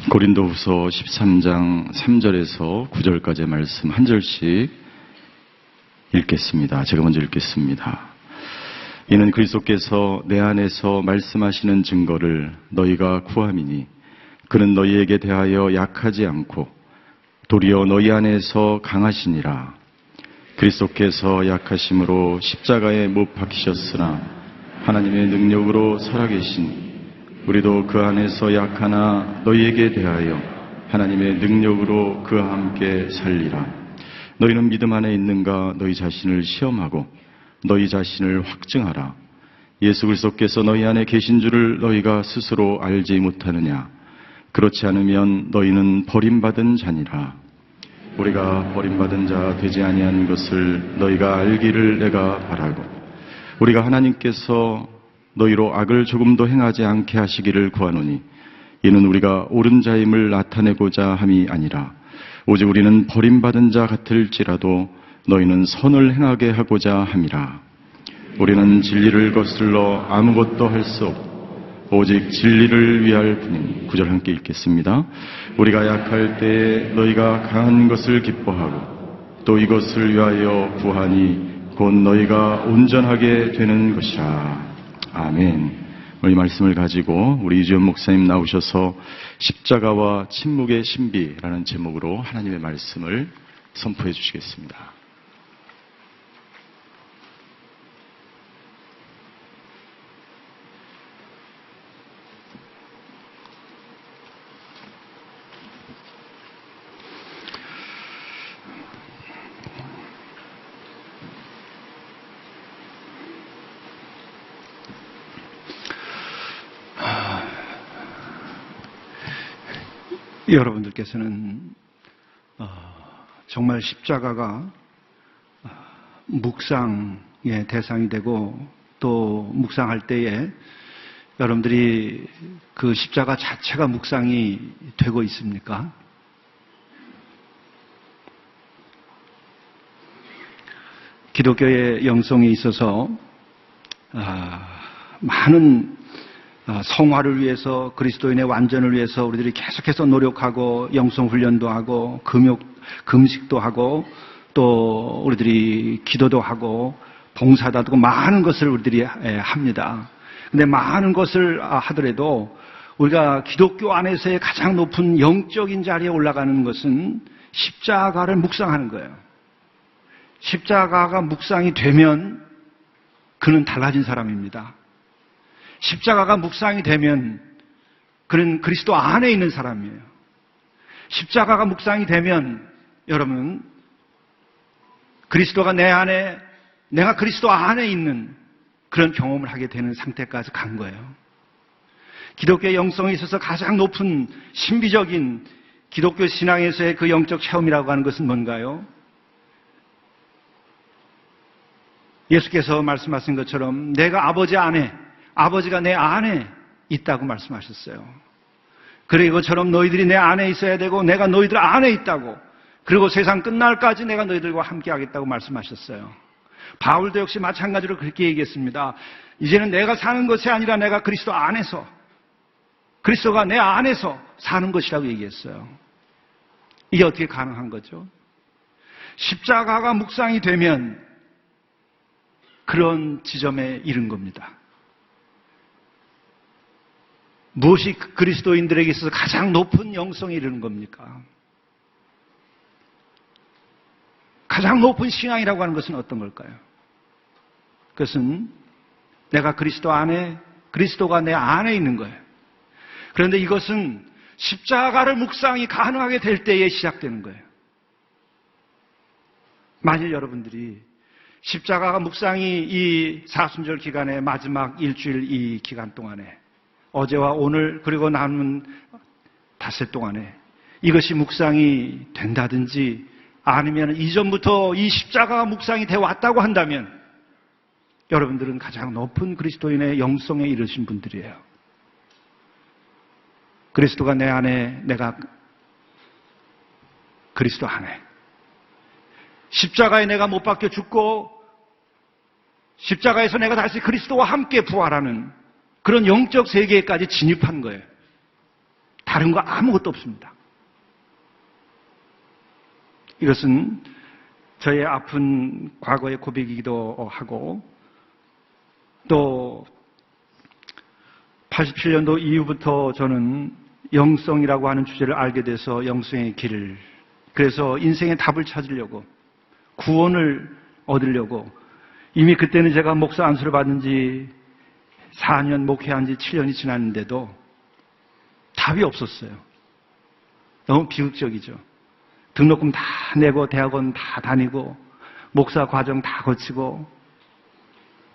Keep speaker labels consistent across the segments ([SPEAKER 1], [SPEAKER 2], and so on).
[SPEAKER 1] 고린도후서 13장 3절에서 9절까지의 말씀 한 절씩 읽겠습니다. 제가 먼저 읽겠습니다. 이는 그리스도께서 내 안에서 말씀하시는 증거를 너희가 구함이니 그는 너희에게 대하여 약하지 않고 도리어 너희 안에서 강하시니라. 그리스도께서 약하심으로 십자가에 못 박히셨으나 하나님의 능력으로 살아계시니 우리도 그 안에서 약하나 너희에게 대하여 하나님의 능력으로 그와 함께 살리라. 너희는 믿음 안에 있는가 너희 자신을 시험하고 너희 자신을 확증하라. 예수 그리스도께서 너희 안에 계신 줄을 너희가 스스로 알지 못하느냐. 그렇지 않으면 너희는 버림받은 자니라. 우리가 버림받은 자 되지 아니한 것을 너희가 알기를 내가 바라고 우리가 하나님께서 너희로 악을 조금도 행하지 않게 하시기를 구하노니 이는 우리가 옳은 자임을 나타내고자 함이 아니라 오직 우리는 버림받은 자 같을지라도 너희는 선을 행하게 하고자 함이라. 우리는 진리를 거슬러 아무것도 할 수 없고 오직 진리를 위할 뿐이니. 9절 함께 읽겠습니다. 우리가 약할 때에 너희가 강한 것을 기뻐하고 또 이것을 위하여 구하니 곧 너희가 온전하게 되는 것이라. 아멘. 오늘 이 말씀을 가지고 우리 이주연 목사님 나오셔서 십자가와 침묵의 신비라는 제목으로 하나님의 말씀을 선포해 주시겠습니다.
[SPEAKER 2] 여러분들께서는 정말 십자가가 묵상의 대상이 되고 또 묵상할 때에 여러분들이 그 십자가 자체가 묵상이 되고 있습니까? 기독교의 영성에 있어서 많은 성화를 위해서 그리스도인의 완전을 위해서 우리들이 계속해서 노력하고 영성훈련도 하고 금식도 하고 또 우리들이 기도도 하고 봉사도 하고 많은 것을 우리들이 합니다. 근데 많은 것을 하더라도 우리가 기독교 안에서의 가장 높은 영적인 자리에 올라가는 것은 십자가를 묵상하는 거예요. 십자가가 묵상이 되면 그는 달라진 사람입니다. 십자가가 묵상이 되면 그는 그리스도 안에 있는 사람이에요. 십자가가 묵상이 되면 여러분 그리스도가 내 안에 내가 그리스도 안에 있는 그런 경험을 하게 되는 상태까지 간 거예요. 기독교의 영성에 있어서 가장 높은 신비적인 기독교 신앙에서의 그 영적 체험이라고 하는 것은 뭔가요? 예수께서 말씀하신 것처럼 내가 아버지 안에 아버지가 내 안에 있다고 말씀하셨어요. 그리고 이것처럼 너희들이 내 안에 있어야 되고 내가 너희들 안에 있다고 그리고 세상 끝날까지 내가 너희들과 함께 하겠다고 말씀하셨어요. 바울도 역시 마찬가지로 그렇게 얘기했습니다. 이제는 내가 사는 것이 아니라 내가 그리스도 안에서 그리스도가 내 안에서 사는 것이라고 얘기했어요. 이게 어떻게 가능한 거죠? 십자가가 묵상이 되면 그런 지점에 이른 겁니다. 무엇이 그리스도인들에게 있어서 가장 높은 영성에 이르는 겁니까? 가장 높은 신앙이라고 하는 것은 어떤 걸까요? 그것은 내가 그리스도 안에, 그리스도가 내 안에 있는 거예요. 그런데 이것은 십자가를 묵상이 가능하게 될 때에 시작되는 거예요. 만일 여러분들이 십자가가 묵상이 이 사순절 기간의 마지막 일주일 이 기간 동안에 어제와 오늘 그리고 남은 닷새 동안에 이것이 묵상이 된다든지 아니면 이전부터 이 십자가가 묵상이 되어 왔다고 한다면 여러분들은 가장 높은 그리스도인의 영성에 이르신 분들이에요. 그리스도가 내 안에 내가 그리스도 안에 십자가에 내가 못 박혀 죽고 십자가에서 내가 다시 그리스도와 함께 부활하는 그런 영적 세계까지 진입한 거예요. 다른 거 아무것도 없습니다. 이것은 저의 아픈 과거의 고백이기도 하고 또 87년도 이후부터 저는 영성이라고 하는 주제를 알게 돼서 영성의 길을, 그래서 인생의 답을 찾으려고, 구원을 얻으려고, 이미 그때는 제가 목사 안수를 받은 지 4년, 목회한 지 7년이 지났는데도 답이 없었어요. 너무 비극적이죠. 등록금 다 내고 대학원 다 다니고 목사 과정 다 거치고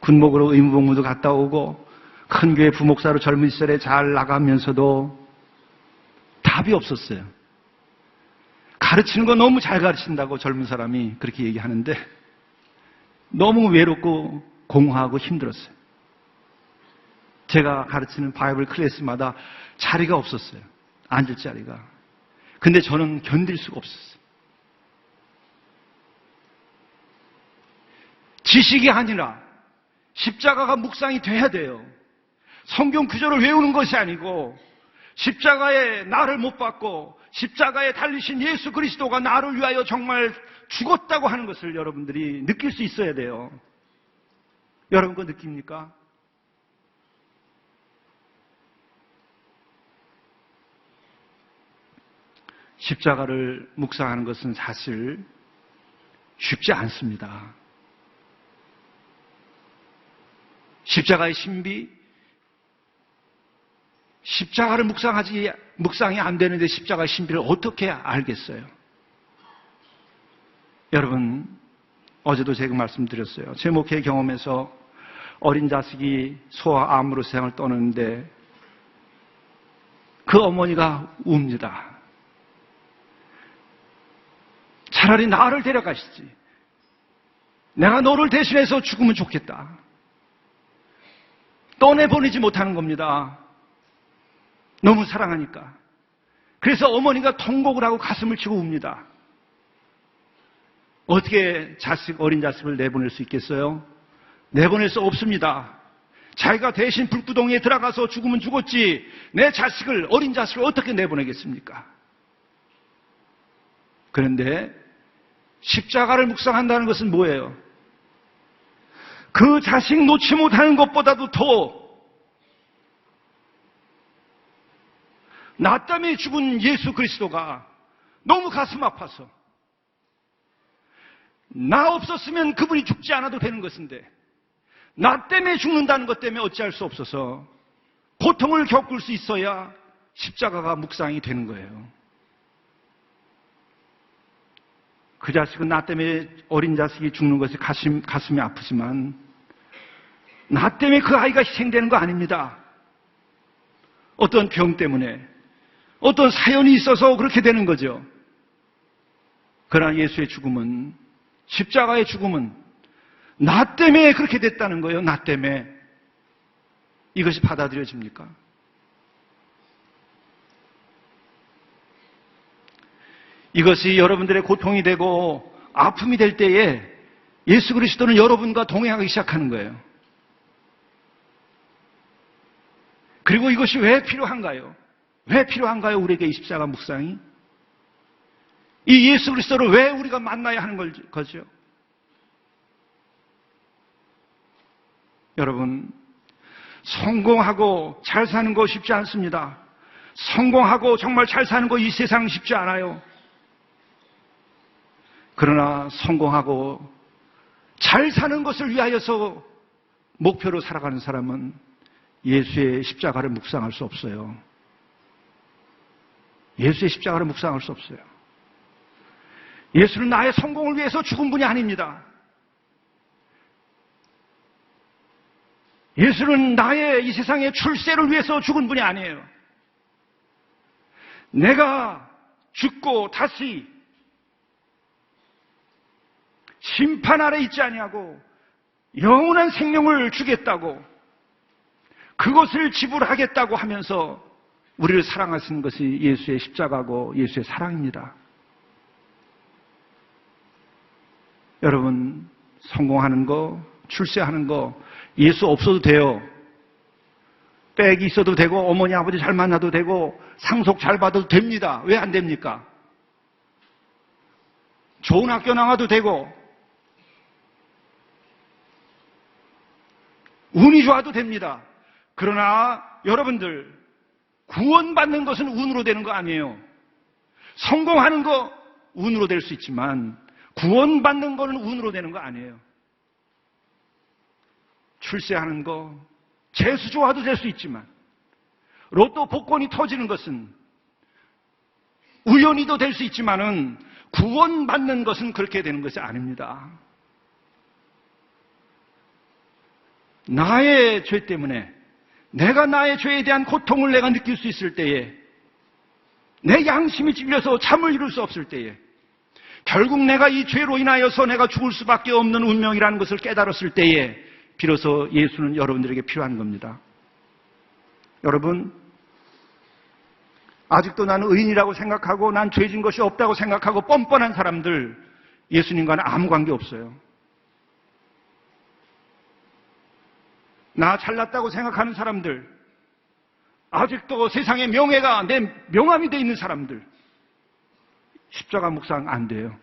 [SPEAKER 2] 군목으로 의무복무도 갔다 오고 큰 교회 부목사로 젊은 시절에 잘 나가면서도 답이 없었어요. 가르치는 거 너무 잘 가르친다고 젊은 사람이 그렇게 얘기하는데 너무 외롭고 공허하고 힘들었어요. 제가 가르치는 바이블 클래스마다 자리가 없었어요. 앉을 자리가. 근데 저는 견딜 수가 없었어요. 지식이 아니라 십자가가 묵상이 돼야 돼요. 성경 구절을 외우는 것이 아니고 십자가에 나를 못 박고 십자가에 달리신 예수 그리스도가 나를 위하여 정말 죽었다고 하는 것을 여러분들이 느낄 수 있어야 돼요. 여러분 그거 느낍니까? 십자가를 묵상하는 것은 사실 쉽지 않습니다. 십자가의 신비, 십자가를 묵상이 안 되는데 십자가의 신비를 어떻게 알겠어요? 여러분, 어제도 제가 말씀드렸어요. 제 목회 경험에서 어린 자식이 소아 암으로 세상을 떠났는데 그 어머니가 웁니다. 차라리 나를 데려가시지. 내가 너를 대신해서 죽으면 좋겠다. 떠내보내지 못하는 겁니다. 너무 사랑하니까. 그래서 어머니가 통곡을 하고 가슴을 치고 웁니다. 어떻게 어린 자식을 내보낼 수 있겠어요? 내보낼 수 없습니다. 자기가 대신 불구덩이에 들어가서 죽으면 죽었지 내 자식을, 어린 자식을 어떻게 내보내겠습니까? 그런데 십자가를 묵상한다는 것은 뭐예요? 그 자식 놓지 못하는 것보다도 더 나 때문에 죽은 예수 그리스도가 너무 가슴 아파서 나 없었으면 그분이 죽지 않아도 되는 것인데 나 때문에 죽는다는 것 때문에 어찌할 수 없어서 고통을 겪을 수 있어야 십자가가 묵상이 되는 거예요. 그 자식은 나 때문에, 어린 자식이 죽는 것이 가슴이 아프지만 나 때문에 그 아이가 희생되는 거 아닙니다. 어떤 병 때문에, 어떤 사연이 있어서 그렇게 되는 거죠. 그러나 예수의 죽음은, 십자가의 죽음은 나 때문에 그렇게 됐다는 거예요. 나 때문에. 이것이 받아들여집니까? 이것이 여러분들의 고통이 되고 아픔이 될 때에 예수 그리스도는 여러분과 동행하기 시작하는 거예요. 그리고 이것이 왜 필요한가요? 왜 필요한가요? 우리에게 이 십자가 묵상이? 이 예수 그리스도를 왜 우리가 만나야 하는 거죠? 여러분, 성공하고 잘 사는 거 쉽지 않습니다. 성공하고 정말 잘 사는 거 이 세상 쉽지 않아요. 그러나 성공하고 잘 사는 것을 위하여서 목표로 살아가는 사람은 예수의 십자가를 묵상할 수 없어요. 예수의 십자가를 묵상할 수 없어요. 예수는 나의 성공을 위해서 죽은 분이 아닙니다. 예수는 나의 이 세상의 출세를 위해서 죽은 분이 아니에요. 내가 죽고 다시 심판 아래 있지 아니하고 영원한 생명을 주겠다고, 그것을 지불하겠다고 하면서 우리를 사랑하시는 것이 예수의 십자가고 예수의 사랑입니다. 여러분, 성공하는 거, 출세하는 거 예수 없어도 돼요. 백이 있어도 되고 어머니 아버지 잘 만나도 되고 상속 잘 받아도 됩니다. 왜 안 됩니까? 좋은 학교 나와도 되고 운이 좋아도 됩니다. 그러나 여러분들, 구원받는 것은 운으로 되는 거 아니에요. 성공하는 거 운으로 될 수 있지만 구원받는 거는 운으로 되는 거 아니에요. 출세하는 거, 재수 좋아도 될 수 있지만 로또 복권이 터지는 것은 우연히도 될 수 있지만은 구원받는 것은 그렇게 되는 것이 아닙니다. 나의 죄 때문에 내가 나의 죄에 대한 고통을 내가 느낄 수 있을 때에, 내 양심이 찔려서 잠을 이룰 수 없을 때에, 결국 내가 이 죄로 인하여서 내가 죽을 수밖에 없는 운명이라는 것을 깨달았을 때에 비로소 예수는 여러분들에게 필요한 겁니다. 여러분, 아직도 나는 의인이라고 생각하고 난 죄진 것이 없다고 생각하고 뻔뻔한 사람들, 예수님과는 아무 관계 없어요. 나 잘났다고 생각하는 사람들, 아직도 세상의 명예가 내 명함이 돼 있는 사람들, 십자가 묵상 안 돼요.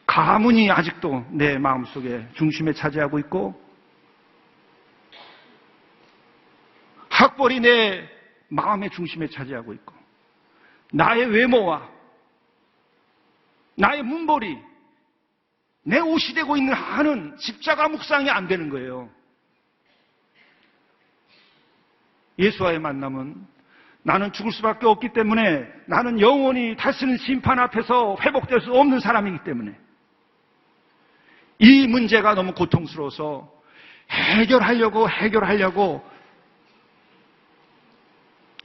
[SPEAKER 2] 가문이 아직도 내 마음속에 중심에 차지하고 있고, 학벌이 내 마음의 중심에 차지하고 있고, 나의 외모와 나의 문벌이 내 옷이 되고 있는 한은 십자가 묵상이 안 되는 거예요. 예수와의 만남은 나는 죽을 수밖에 없기 때문에, 나는 영원히 다시는 심판 앞에서 회복될 수 없는 사람이기 때문에 이 문제가 너무 고통스러워서 해결하려고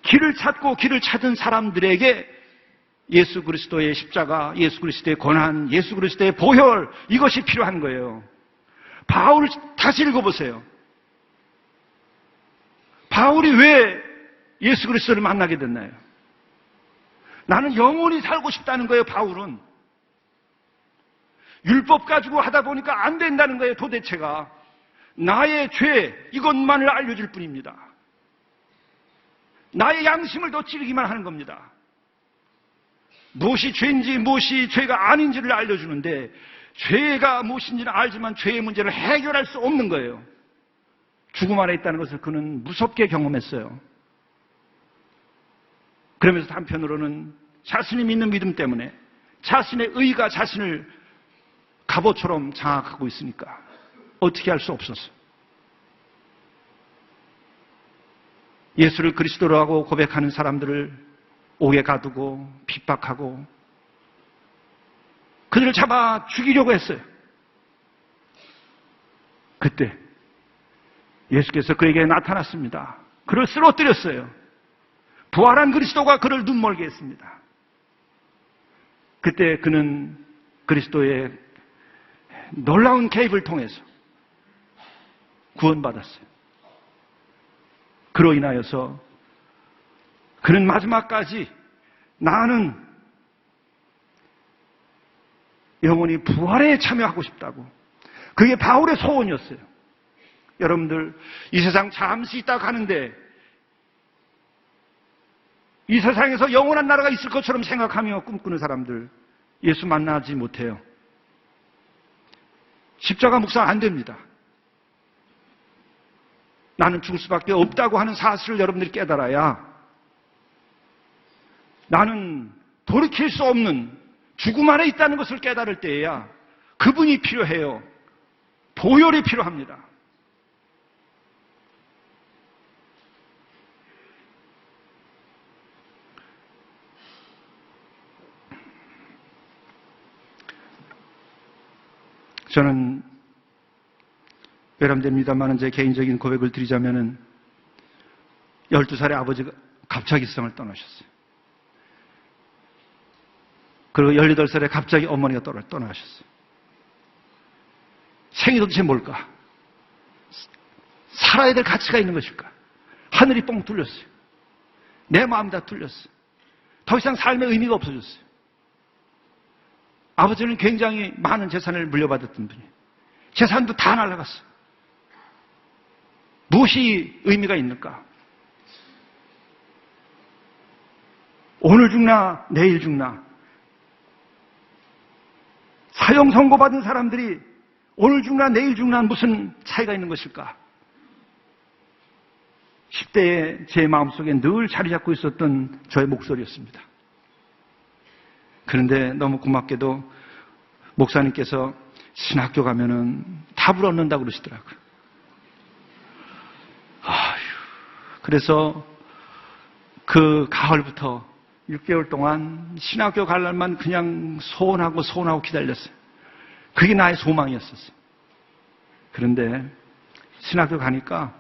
[SPEAKER 2] 길을 찾은 사람들에게 예수 그리스도의 십자가, 예수 그리스도의 고난, 예수 그리스도의 보혈, 이것이 필요한 거예요. 바울을 다시 읽어보세요. 바울이 왜 예수 그리스도를 만나게 됐나요? 나는 영원히 살고 싶다는 거예요. 바울은 율법 가지고 하다 보니까 안 된다는 거예요. 도대체가 나의 죄, 이것만을 알려줄 뿐입니다. 나의 양심을 더 찌르기만 하는 겁니다. 무엇이 죄인지 무엇이 죄가 아닌지를 알려주는데, 죄가 무엇인지는 알지만 죄의 문제를 해결할 수 없는 거예요. 죽음 안에 있다는 것을 그는 무섭게 경험했어요. 그러면서 한편으로는 자신이 믿는 믿음 때문에 자신의 의가 자신을 갑옷처럼 장악하고 있으니까 어떻게 할 수 없었어요. 예수를 그리스도로 하고 고백하는 사람들을 옥에 가두고 핍박하고 그들을 잡아 죽이려고 했어요. 그때 예수께서 그에게 나타났습니다. 그를 쓰러뜨렸어요. 부활한 그리스도가 그를 눈멀게 했습니다. 그때 그는 그리스도의 놀라운 개입을 통해서 구원받았어요. 그로 인하여서 그는 마지막까지 나는 영원히 부활에 참여하고 싶다고. 그게 바울의 소원이었어요. 여러분들, 이 세상 잠시 있다 가는데 이 세상에서 영원한 나라가 있을 것처럼 생각하며 꿈꾸는 사람들, 예수 만나지 못해요. 십자가 묵상 안 됩니다. 나는 죽을 수밖에 없다고 하는 사실을 여러분들이 깨달아야, 나는 돌이킬 수 없는 죽음 안에 있다는 것을 깨달을 때에야 그분이 필요해요. 보혈이 필요합니다. 저는 외람됩니다만 제 개인적인 고백을 드리자면은 12살의 아버지가 갑자기 세상을 떠나셨어요. 그리고 18살에 갑자기 어머니가 떠나셨어요. 생이 도대체 뭘까? 살아야 될 가치가 있는 것일까? 하늘이 뻥 뚫렸어요. 내 마음이 다 뚫렸어요. 더 이상 삶의 의미가 없어졌어요. 아버지는 굉장히 많은 재산을 물려받았던 분이에요. 재산도 다 날아갔어요. 무엇이 의미가 있는가? 오늘 죽나 내일 죽나? 사형 선고받은 사람들이 오늘 죽나 내일 죽나 무슨 차이가 있는 것일까? 10대에 제 마음속에 늘 자리 잡고 있었던 저의 목소리였습니다. 그런데 너무 고맙게도 목사님께서 신학교 가면은 답을 얻는다고 그러시더라고요. 그래서 그 가을부터 6개월 동안 신학교 갈 날만 그냥 소원하고 기다렸어요. 그게 나의 소망이었었어요. 그런데 신학교 가니까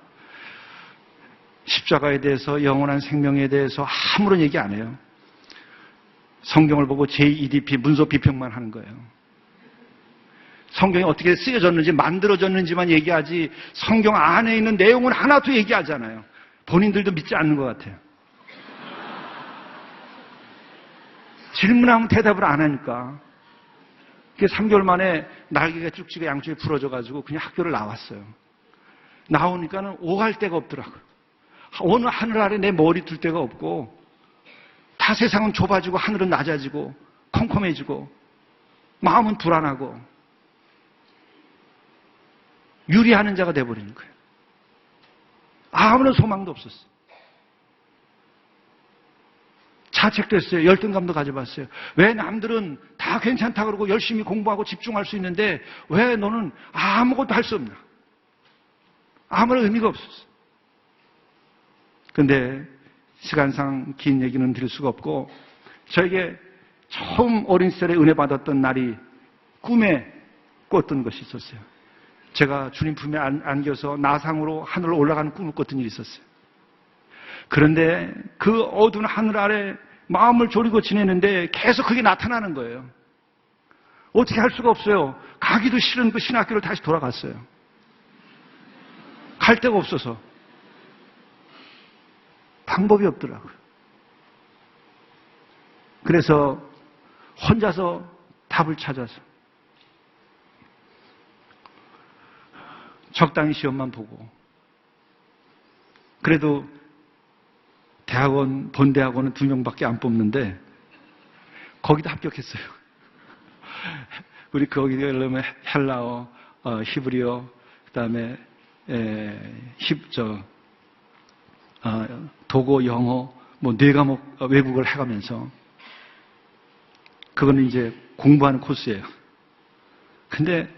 [SPEAKER 2] 십자가에 대해서, 영원한 생명에 대해서 아무런 얘기 안 해요. 성경을 보고 JEDP 문서 비평만 하는 거예요. 성경이 어떻게 쓰여졌는지, 만들어졌는지만 얘기하지 성경 안에 있는 내용은 하나도 얘기하지 않아요. 본인들도 믿지 않는 것 같아요. 질문하면 대답을 안 하니까. 그게 3개월 만에 날개가 쭉지게 양쪽에 부러져가지고 그냥 학교를 나왔어요. 나오니까는 오갈 데가 없더라고요. 어느 하늘 아래 내 머리 둘 데가 없고, 다 세상은 좁아지고 하늘은 낮아지고 컴컴해지고 마음은 불안하고 유리하는 자가 돼버리는 거예요. 아무런 소망도 없었어요. 자책도 했어요. 열등감도 가져봤어요. 왜 남들은 다 괜찮다 그러고 열심히 공부하고 집중할 수 있는데 왜 너는 아무것도 할 수 없나? 아무런 의미가 없었어요. 근데 시간상 긴 얘기는 드릴 수가 없고, 저에게 처음 어린 시절에 은혜 받았던 날이 꿈에 꿨던 것이 있었어요. 제가 주님 품에 안겨서 나상으로 하늘로 올라가는 꿈을 꿨던 일이 있었어요. 그런데 그 어두운 하늘 아래 마음을 졸이고 지내는데 계속 그게 나타나는 거예요. 어떻게 할 수가 없어요. 가기도 싫은 그 신학교를 다시 돌아갔어요. 갈 데가 없어서. 방법이 없더라고요. 그래서 혼자서 답을 찾아서 적당히 시험만 보고, 그래도 대학원, 본대학원은 2명밖에 안 뽑는데 거기도 합격했어요. 우리 거기 가려면 헬라어, 히브리어, 그다음에 독어, 영어, 뭐 4과목 외국어를 해가면서, 그거는 이제 공부하는 코스예요. 근데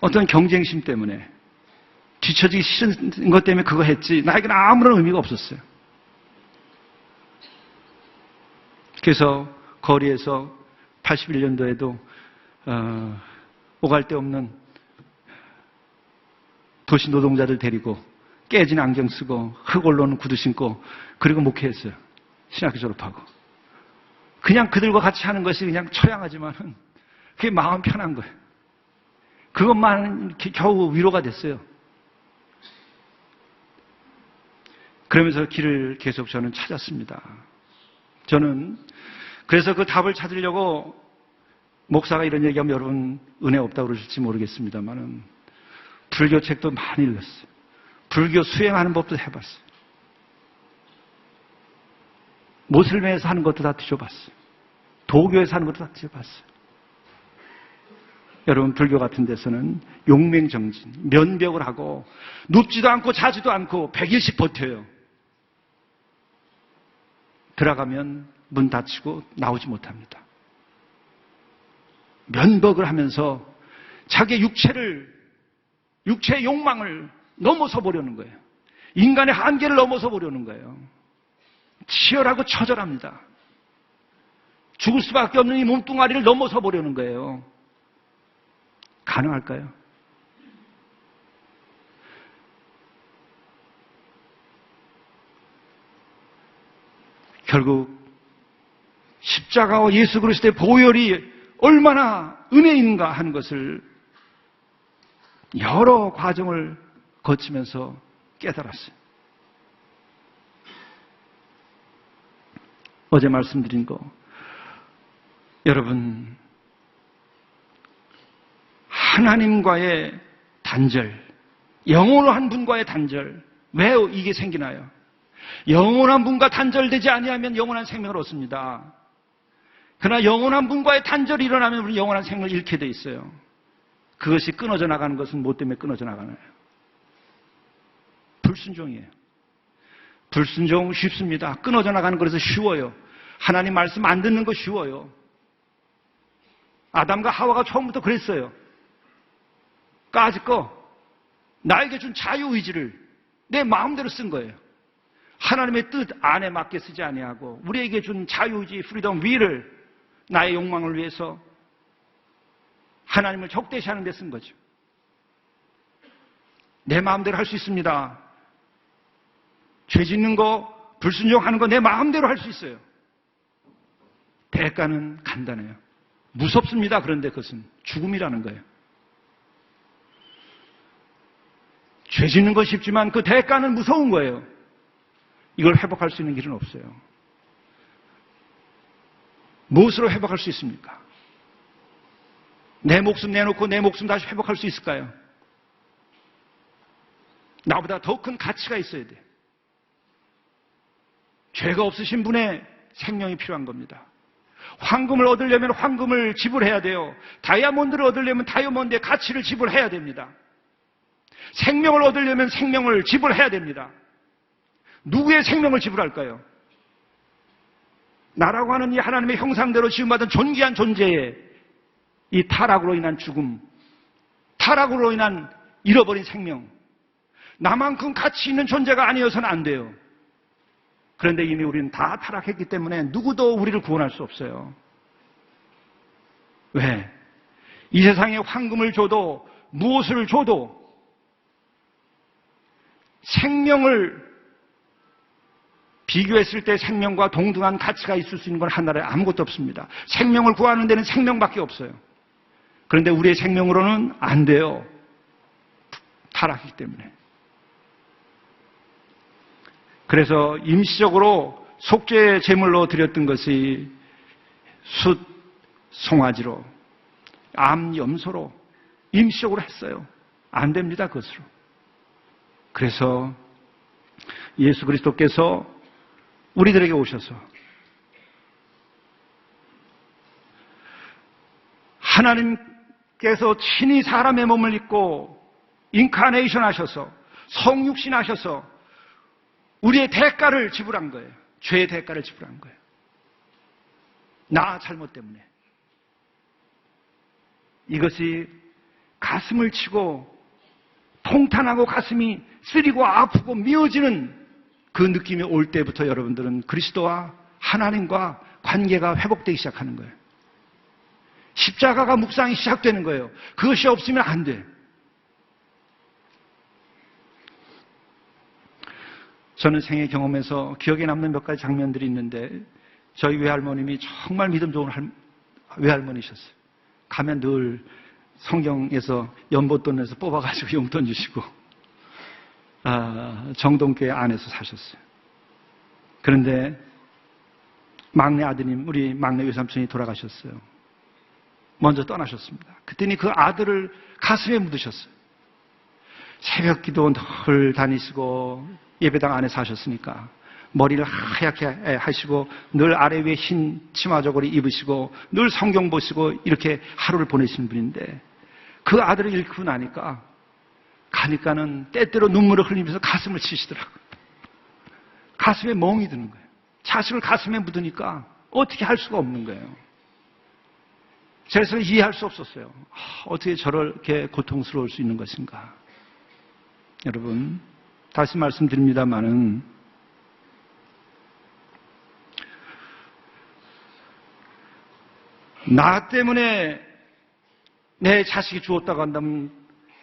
[SPEAKER 2] 어떤 경쟁심 때문에, 뒤처지기 싫은 것 때문에 그거 했지 나에게는 아무런 의미가 없었어요. 그래서 거리에서 81년도에도 오갈 데 없는 도시 노동자들 데리고 깨진 안경 쓰고 흙 올라오는 구두 신고, 그리고 목회했어요. 신학교 졸업하고. 그냥 그들과 같이 하는 것이 그냥 처량하지만은 그게 마음 편한 거예요. 그것만 겨우 위로가 됐어요. 그러면서 길을 계속 저는 찾았습니다. 저는 그래서 그 답을 찾으려고, 목사가 이런 얘기하면 여러분 은혜 없다고 그러실지 모르겠습니다만은 불교 책도 많이 읽었어요. 불교 수행하는 법도 해봤어요. 모슬림에서 하는 것도 다 뒤져봤어요. 도교에서 하는 것도 다 뒤져봤어요. 여러분, 불교 같은 데서는 용맹정진, 면벽을 하고 눕지도 않고 자지도 않고 100일씩 버텨요. 들어가면 문 닫히고 나오지 못합니다. 면벽을 하면서 자기의 육체의 욕망을 넘어서 보려는 거예요. 인간의 한계를 넘어서 보려는 거예요. 치열하고 처절합니다. 죽을 수밖에 없는 이 몸뚱아리를 넘어서 보려는 거예요. 가능할까요? 결국 십자가와 예수 그리스도의 보혈이 얼마나 은혜인가 하는 것을 여러 과정을 거치면서 깨달았어요. 어제 말씀드린 거, 여러분, 하나님과의 단절, 영원한 분과의 단절. 왜 이게 생기나요? 영원한 분과 단절되지 아니하면 영원한 생명을 얻습니다. 그러나 영원한 분과의 단절이 일어나면 우리는 영원한 생명을 잃게 돼 있어요. 그것이 끊어져 나가는 것은 뭐 때문에 끊어져 나가나요? 불순종이에요. 불순종 쉽습니다. 끊어져 나가는 것에서 쉬워요. 하나님 말씀 안 듣는 거 쉬워요. 아담과 하와가 처음부터 그랬어요. 까짓 나에게 준 자유의지를 내 마음대로 쓴 거예요. 하나님의 뜻 안에 맞게 쓰지 아니하고 우리에게 준 자유의지, 프리덤, 위를 나의 욕망을 위해서 하나님을 적대시하는 데 쓴 거죠. 내 마음대로 할 수 있습니다. 죄 짓는 거, 불순종하는 거 내 마음대로 할 수 있어요. 대가는 간단해요. 무섭습니다. 그런데 그것은 죽음이라는 거예요. 죄 짓는 건 쉽지만 그 대가는 무서운 거예요. 이걸 회복할 수 있는 길은 없어요. 무엇으로 회복할 수 있습니까? 내 목숨 내놓고 내 목숨 다시 회복할 수 있을까요? 나보다 더 큰 가치가 있어야 돼요. 죄가 없으신 분의 생명이 필요한 겁니다. 황금을 얻으려면 황금을 지불해야 돼요. 다이아몬드를 얻으려면 다이아몬드의 가치를 지불해야 됩니다. 생명을 얻으려면 생명을 지불해야 됩니다. 누구의 생명을 지불할까요? 나라고 하는 이 하나님의 형상대로 지음받은 존귀한 존재의 이 타락으로 인한 죽음, 타락으로 인한 잃어버린 생명, 나만큼 가치 있는 존재가 아니어서는 안 돼요. 그런데 이미 우리는 다 타락했기 때문에 누구도 우리를 구원할 수 없어요. 왜? 이 세상에 황금을 줘도 무엇을 줘도 생명을 비교했을 때 생명과 동등한 가치가 있을 수 있는 건 하나라에 아무것도 없습니다. 생명을 구하는 데는 생명밖에 없어요. 그런데 우리의 생명으로는 안 돼요. 타락이기 때문에. 그래서 임시적으로 속죄 제물로 드렸던 것이 숫, 송아지로, 암, 염소로 임시적으로 했어요. 안 됩니다, 그것으로. 그래서 예수 그리스도께서 우리들에게 오셔서 하나님께서 친히 사람의 몸을 입고 인카네이션 하셔서 성육신 하셔서 우리의 대가를 지불한 거예요. 죄의 대가를 지불한 거예요. 나 잘못 때문에. 이것이 가슴을 치고 통탄하고 가슴이 쓰리고 아프고 미어지는 그 느낌이 올 때부터 여러분들은 그리스도와 하나님과 관계가 회복되기 시작하는 거예요. 십자가가 묵상이 시작되는 거예요. 그것이 없으면 안 돼. 저는 생애 경험에서 기억에 남는 몇 가지 장면들이 있는데 저희 외할머님이 정말 믿음 좋은 외할머니셨어요. 가면 늘 성경에서 연못돈에서 뽑아가지고 용돈 주시고 정동교회 안에서 사셨어요. 그런데 막내 아드님, 우리 막내 외삼촌이 돌아가셨어요. 먼저 떠나셨습니다. 그때니 그 아들을 가슴에 묻으셨어요. 새벽 기도 늘 다니시고 예배당 안에 사셨으니까 머리를 하얗게 하시고 늘 아래 위에 흰 치마 저고리 입으시고 늘 성경 보시고 이렇게 하루를 보내시는 분인데 그 아들을 잃고 나니까 가니까는 때때로 눈물을 흘리면서 가슴을 치시더라고요. 가슴에 멍이 드는 거예요. 자식을 가슴에 묻으니까 어떻게 할 수가 없는 거예요. 그래서 이해할 수 없었어요. 어떻게 저렇게 고통스러울 수 있는 것인가. 여러분, 다시 말씀드립니다마는 나 때문에 내 자식이 죽었다고 한다면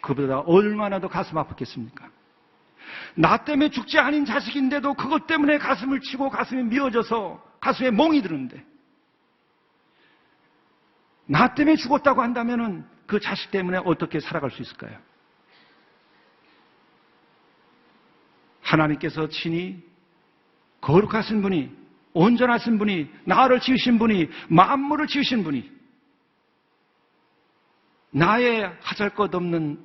[SPEAKER 2] 그보다 얼마나 더 가슴 아팠겠습니까? 나 때문에 죽지 않은 자식인데도 그것 때문에 가슴을 치고 가슴이 미어져서 가슴에 멍이 드는데 나 때문에 죽었다고 한다면 그 자식 때문에 어떻게 살아갈 수 있을까요? 하나님께서 친히 거룩하신 분이, 온전하신 분이, 나를 지으신 분이, 만물을 지으신 분이 나의 하잘것없는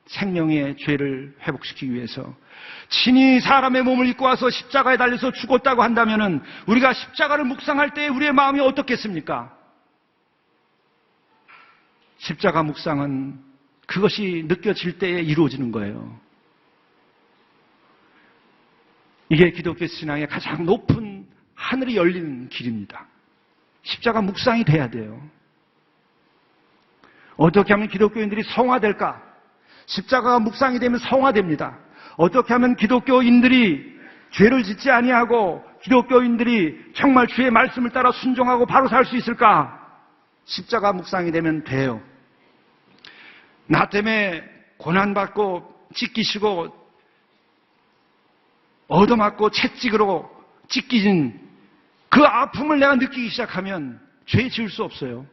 [SPEAKER 2] 생명의 죄를 회복시키기 위해서 친히 사람의 몸을 입고 와서 십자가에 달려서 죽었다고 한다면 우리가 십자가를 묵상할 때 우리의 마음이 어떻겠습니까? 십자가 묵상은 그것이 느껴질 때에 이루어지는 거예요. 이게 기독교 신앙의 가장 높은 하늘이 열리는 길입니다. 십자가 묵상이 돼야 돼요. 어떻게 하면 기독교인들이 성화될까? 십자가가 묵상이 되면 성화됩니다. 어떻게 하면 기독교인들이 죄를 짓지 아니하고 기독교인들이 정말 주의 말씀을 따라 순종하고 바로 살 수 있을까? 십자가 묵상이 되면 돼요. 나 때문에 고난받고 찢기시고 얻어맞고 채찍으로 찢기진 그 아픔을 내가 느끼기 시작하면 죄 지을 수 없어요.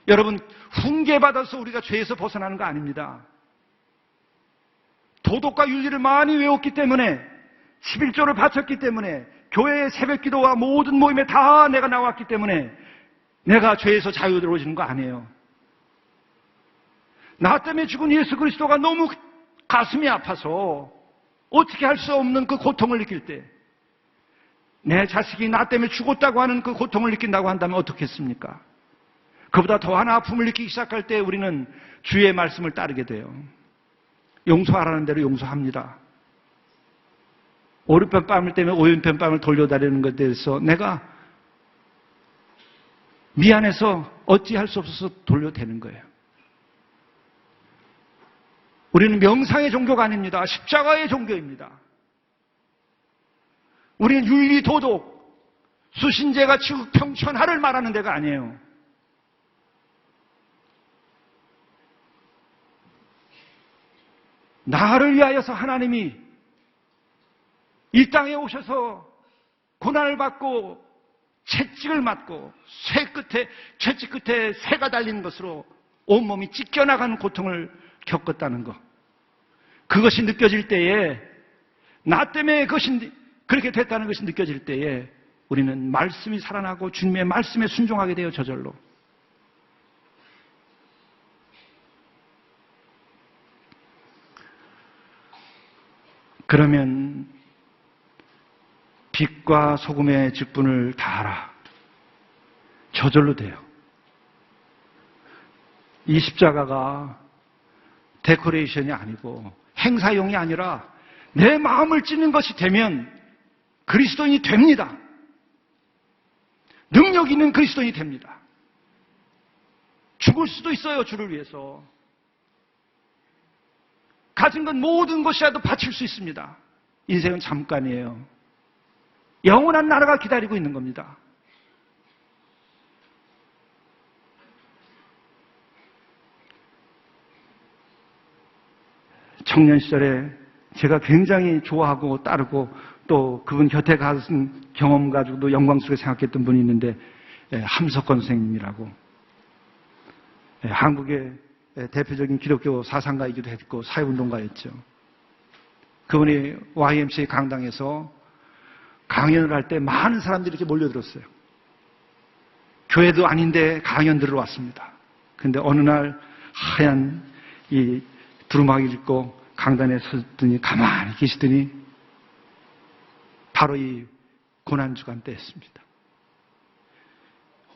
[SPEAKER 2] 여러분, 훈계받아서 우리가 죄에서 벗어나는 거 아닙니다. 도덕과 윤리를 많이 외웠기 때문에 11조를 바쳤기 때문에 교회의 새벽기도와 모든 모임에 다 내가 나왔기 때문에 내가 죄에서 자유로워지는 거 아니에요. 나 때문에 죽은 예수 그리스도가 너무 가슴이 아파서 어떻게 할 수 없는 그 고통을 느낄 때 내 자식이 나 때문에 죽었다고 하는 그 고통을 느낀다고 한다면 어떻겠습니까? 그보다 더한 아픔을 느끼기 시작할 때 우리는 주의 말씀을 따르게 돼요. 용서하라는 대로 용서합니다. 오른편 뺨을 때문에 오른편 뺨을 돌려다리는 것에 대해서 내가 미안해서 어찌할 수 없어서 돌려대는 거예요. 우리는 명상의 종교가 아닙니다. 십자가의 종교입니다. 우리는 윤리, 도덕, 수신제가 지극 평천하를 말하는 데가 아니에요. 나를 위하여서 하나님이 이 땅에 오셔서 고난을 받고 채찍을 맞고 채찍 끝에 쇠가 달린 것으로 온몸이 찢겨나가는 고통을 겪었다는 것. 그것이 느껴질 때에 나 때문에 그것이 그렇게 됐다는 것이 느껴질 때에 우리는 말씀이 살아나고 주님의 말씀에 순종하게 돼요. 저절로. 그러면 빛과 소금의 직분을 다하라. 저절로 돼요. 이 십자가가 데코레이션이 아니고 행사용이 아니라 내 마음을 찢는 것이 되면 그리스도인이 됩니다. 능력 있는 그리스도인이 됩니다. 죽을 수도 있어요. 주를 위해서. 가진 건 모든 것이라도 바칠 수 있습니다. 인생은 잠깐이에요. 영원한 나라가 기다리고 있는 겁니다. 청년 시절에 제가 굉장히 좋아하고 따르고 또 그분 곁에 가신 경험 가지고도 영광스럽게 생각했던 분이 있는데 함석권 선생님이라고 한국의 대표적인 기독교 사상가이기도 했고 사회운동가였죠. 그분이 YMCA 강당에서 강연을 할 때 많은 사람들이 이렇게 몰려들었어요. 교회도 아닌데 강연 들으러 왔습니다. 그런데 어느 날 하얀 이 두루마기를 입고 강단에 섰더니 가만히 계시더니 바로 이 고난주간 때였습니다.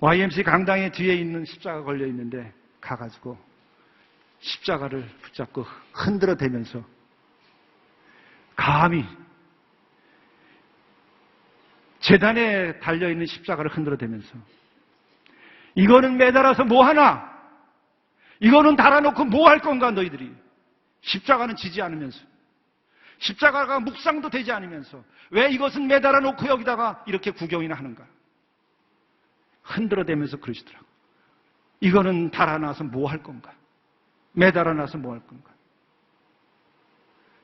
[SPEAKER 2] YMCA 강당의 뒤에 있는 십자가 걸려 있는데 가가지고 십자가를 붙잡고 흔들어 대면서 감히 제단에 달려있는 십자가를 흔들어 대면서 이거는 매달아서 뭐하나? 이거는 달아놓고 뭐 할 건가 너희들이? 십자가는 지지 않으면서 십자가가 묵상도 되지 않으면서 왜 이것은 매달아 놓고 여기다가 이렇게 구경이나 하는가? 흔들어 대면서 그러시더라고요. 이거는 달아놔서 뭐 할 건가? 매달아 놔서 뭐 할 건가?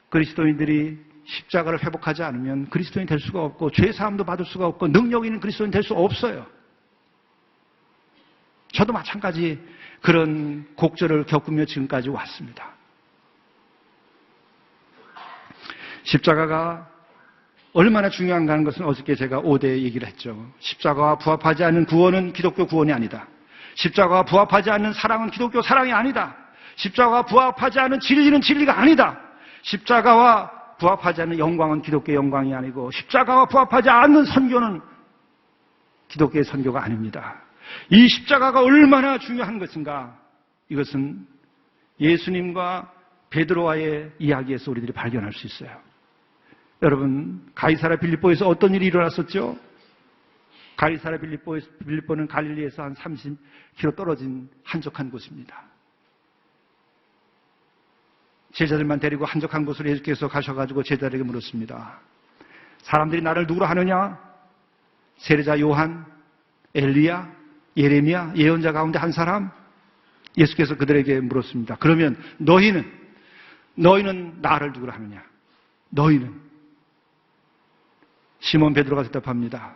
[SPEAKER 2] 그리스도인들이 십자가를 회복하지 않으면 그리스도인 될 수가 없고 죄 사함도 받을 수가 없고 능력 있는 그리스도인 될 수 없어요. 저도 마찬가지 그런 곡절을 겪으며 지금까지 왔습니다. 십자가가 얼마나 중요한가 하는 것은 어저께 제가 5대 얘기를 했죠. 십자가와 부합하지 않는 구원은 기독교 구원이 아니다. 십자가와 부합하지 않는 사랑은 기독교 사랑이 아니다. 십자가와 부합하지 않은 진리는 진리가 아니다. 십자가와 부합하지 않는 영광은 기독교의 영광이 아니고 십자가와 부합하지 않는 선교는 기독교의 선교가 아닙니다. 이 십자가가 얼마나 중요한 것인가, 이것은 예수님과 베드로와의 이야기에서 우리들이 발견할 수 있어요. 여러분, 가이사랴 빌립보에서 어떤 일이 일어났었죠? 가이사랴 빌립보는 갈릴리에서 한 30km 떨어진 한적한 곳입니다. 제자들만 데리고 한적한 곳으로 예수께서 가셔가지고 제자들에게 물었습니다. 사람들이 나를 누구로 하느냐? 세례자 요한, 엘리야, 예레미야, 예언자 가운데 한 사람? 예수께서 그들에게 물었습니다. 그러면 너희는 나를 누구로 하느냐? 너희는? 시몬 베드로가 대답합니다.